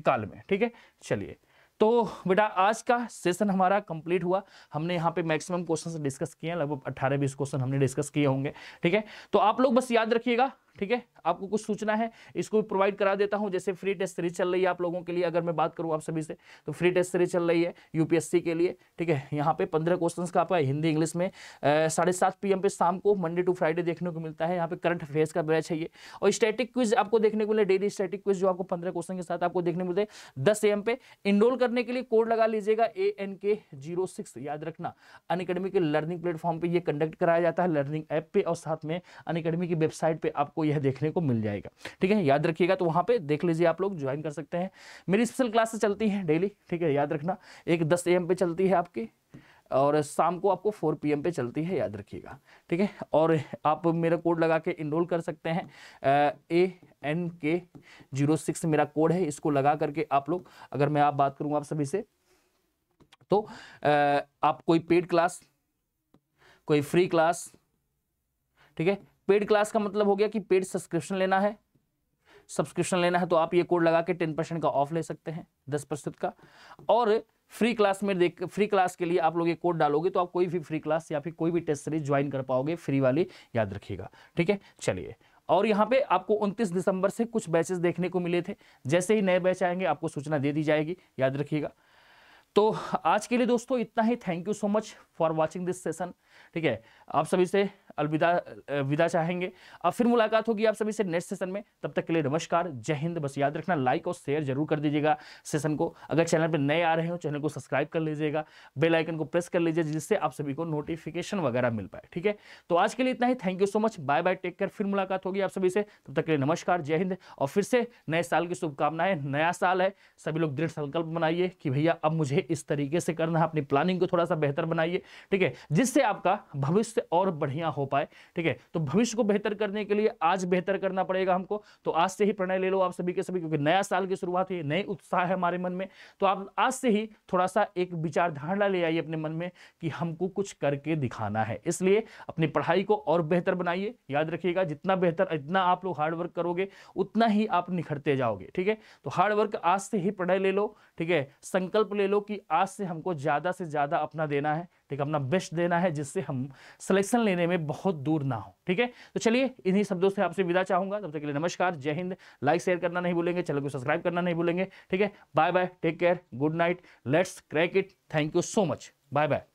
काल में, ठीक है। चलिए, तो बेटा आज का सेशन हमारा कंप्लीट हुआ, हमने यहाँ पे मैक्सिमम क्वेश्चन डिस्कस किए हैं, लगभग 18-20 क्वेश्चन हमने डिस्कस किए होंगे, ठीक है। तो आप लोग बस याद रखिएगा, ठीक है, आपको कुछ सूचना है इसको भी प्रोवाइड करा देता हूं। जैसे फ्री टेस्ट सीरीज चल रही है आप लोगों के लिए, अगर मैं बात करूं आप सभी से, तो फ्री टेस्ट सीरीज चल रही है यूपीएससी के लिए, ठीक है। यहाँ पे 15 क्वेश्चंस का आपका हिंदी इंग्लिश में 7:30 PM पे शाम को मंडे टू फ्राइडे देखने को मिलता है। यहाँ पे करंट अफेयर्स का बैच है ये, और स्टैटिक क्विज आपको देखने को मिले, डेली स्टैटिक क्विज जो आपको 15 क्वेश्चन के साथ आपको देखने मिलते हैं 10 AM पे। इनरोल करने के लिए कोड लगा लीजिएगा ANK06, याद रखना। अनअकैडमी के लर्निंग प्लेटफॉर्म पे ये कंडक्ट कराया जाता है, लर्निंग ऐप पे, और साथ में अनअकैडमी की वेबसाइट पे आपको यह देखने को मिल जाएगा, ठीक है, याद रखिएगा। तो वहां पे देख लीजिए, आप लोग ज्वाइन कर सकते हैं। मेरी स्पेशल क्लासेस चलती हैं डेली, ठीक है, याद रखना। एक 10 AM पे चलती है आपकी, और शाम को आपको 4 PM पे चलती है, याद रखिएगा, ठीक है। और आप मेरा कोड लगा के इनरोल कर सकते हैं, ANK06 मेरा कोड है, इसको लगा करके आप लोग, अगर मैं आप बात करूं आप सभी से, तो आप कोई पेड क्लास, कोई फ्री क्लास, ठीक है। पेड क्लास का मतलब हो गया कि पेड सब्सक्रिप्शन लेना है, सब्सक्रिप्शन लेना है तो आप ये कोड लगा के 10% का ऑफ ले सकते हैं, 10% का। और फ्री क्लास में फ्री क्लास के लिए आप लोग ये कोड डालोगे तो आप कोई भी फ्री क्लास या फिर कोई भी टेस्ट सीरीज ज्वाइन कर पाओगे, फ्री वाली, याद रखिएगा, ठीक है। चलिए, और यहाँ पे आपको 29 दिसंबर से कुछ बैचेस देखने को मिले थे, जैसे ही नए बैच आएंगे आपको सूचना दे दी जाएगी, याद रखिएगा। तो आज के लिए दोस्तों इतना ही, thank you so much for watching this session, ठीक है। आप सभी से विदा चाहेंगे, अब फिर मुलाकात होगी आप सभी से नेक्स्ट सेशन में, तब तक के लिए नमस्कार, जय हिंद। बस याद रखना, लाइक और शेयर जरूर कर दीजिएगा सेशन को, अगर चैनल पर नए आ रहे हो चैनल को सब्सक्राइब कर लीजिएगा, बेल आइकन को प्रेस कर लीजिए, जिससे आप सभी को नोटिफिकेशन वगैरह मिल पाए, ठीक है। तो आज के लिए इतना ही, thank you so much, bye bye, take care, फिर मुलाकात होगी आप सभी से, तब तक के लिए नमस्कार, जय हिंद। और फिर से नए साल की शुभकामनाएं, नया साल है, सभी लोग दृढ़ संकल्प बनाइए कि भैया अब मुझे इस तरीके से करना है, अपनी प्लानिंग को थोड़ा सा बेहतर बनाइए, ठीक है, जिससे आपका भविष्य और बढ़िया हो पाए, ठीक है। तो भविष्य को बेहतर करने के लिए आज बेहतर करना पड़ेगा हमको, तो आज से ही प्रणय ले लो आप सभी के सभी, क्योंकि नया साल की शुरुआत है, नए उत्साह है हमारे मन में, तो आप आज से ही थोड़ा सा एक विचारधारणा ले आइए अपने मन में कि हमको कुछ करके दिखाना है। इसलिए अपनी पढ़ाई को और बेहतर बनाइए, याद रखिएगा, जितना बेहतर, इतना आप लोग हार्डवर्क करोगे उतना ही आप निखरते जाओगे, ठीक है। तो हार्डवर्क आज से ही प्रणय ले लो, ठीक है, संकल्प ले लो कि कि आज से हमको ज़्यादा से ज़्यादा अपना देना है, ठीक है, अपना बेस्ट देना है, जिससे हम सिलेक्शन लेने में बहुत दूर ना हो। ठीक है, तो चलिए इन्हीं शब्दों से आपसे विदा चाहूंगा। तब तक के लिए नमस्कार, जय हिंद। लाइक शेयर करना नहीं भूलेंगे, चैनल को सब्सक्राइब करना नहीं भूलेंगे। ठीक है, bye bye, take care, good night, let's crack it, thank you so much, bye bye.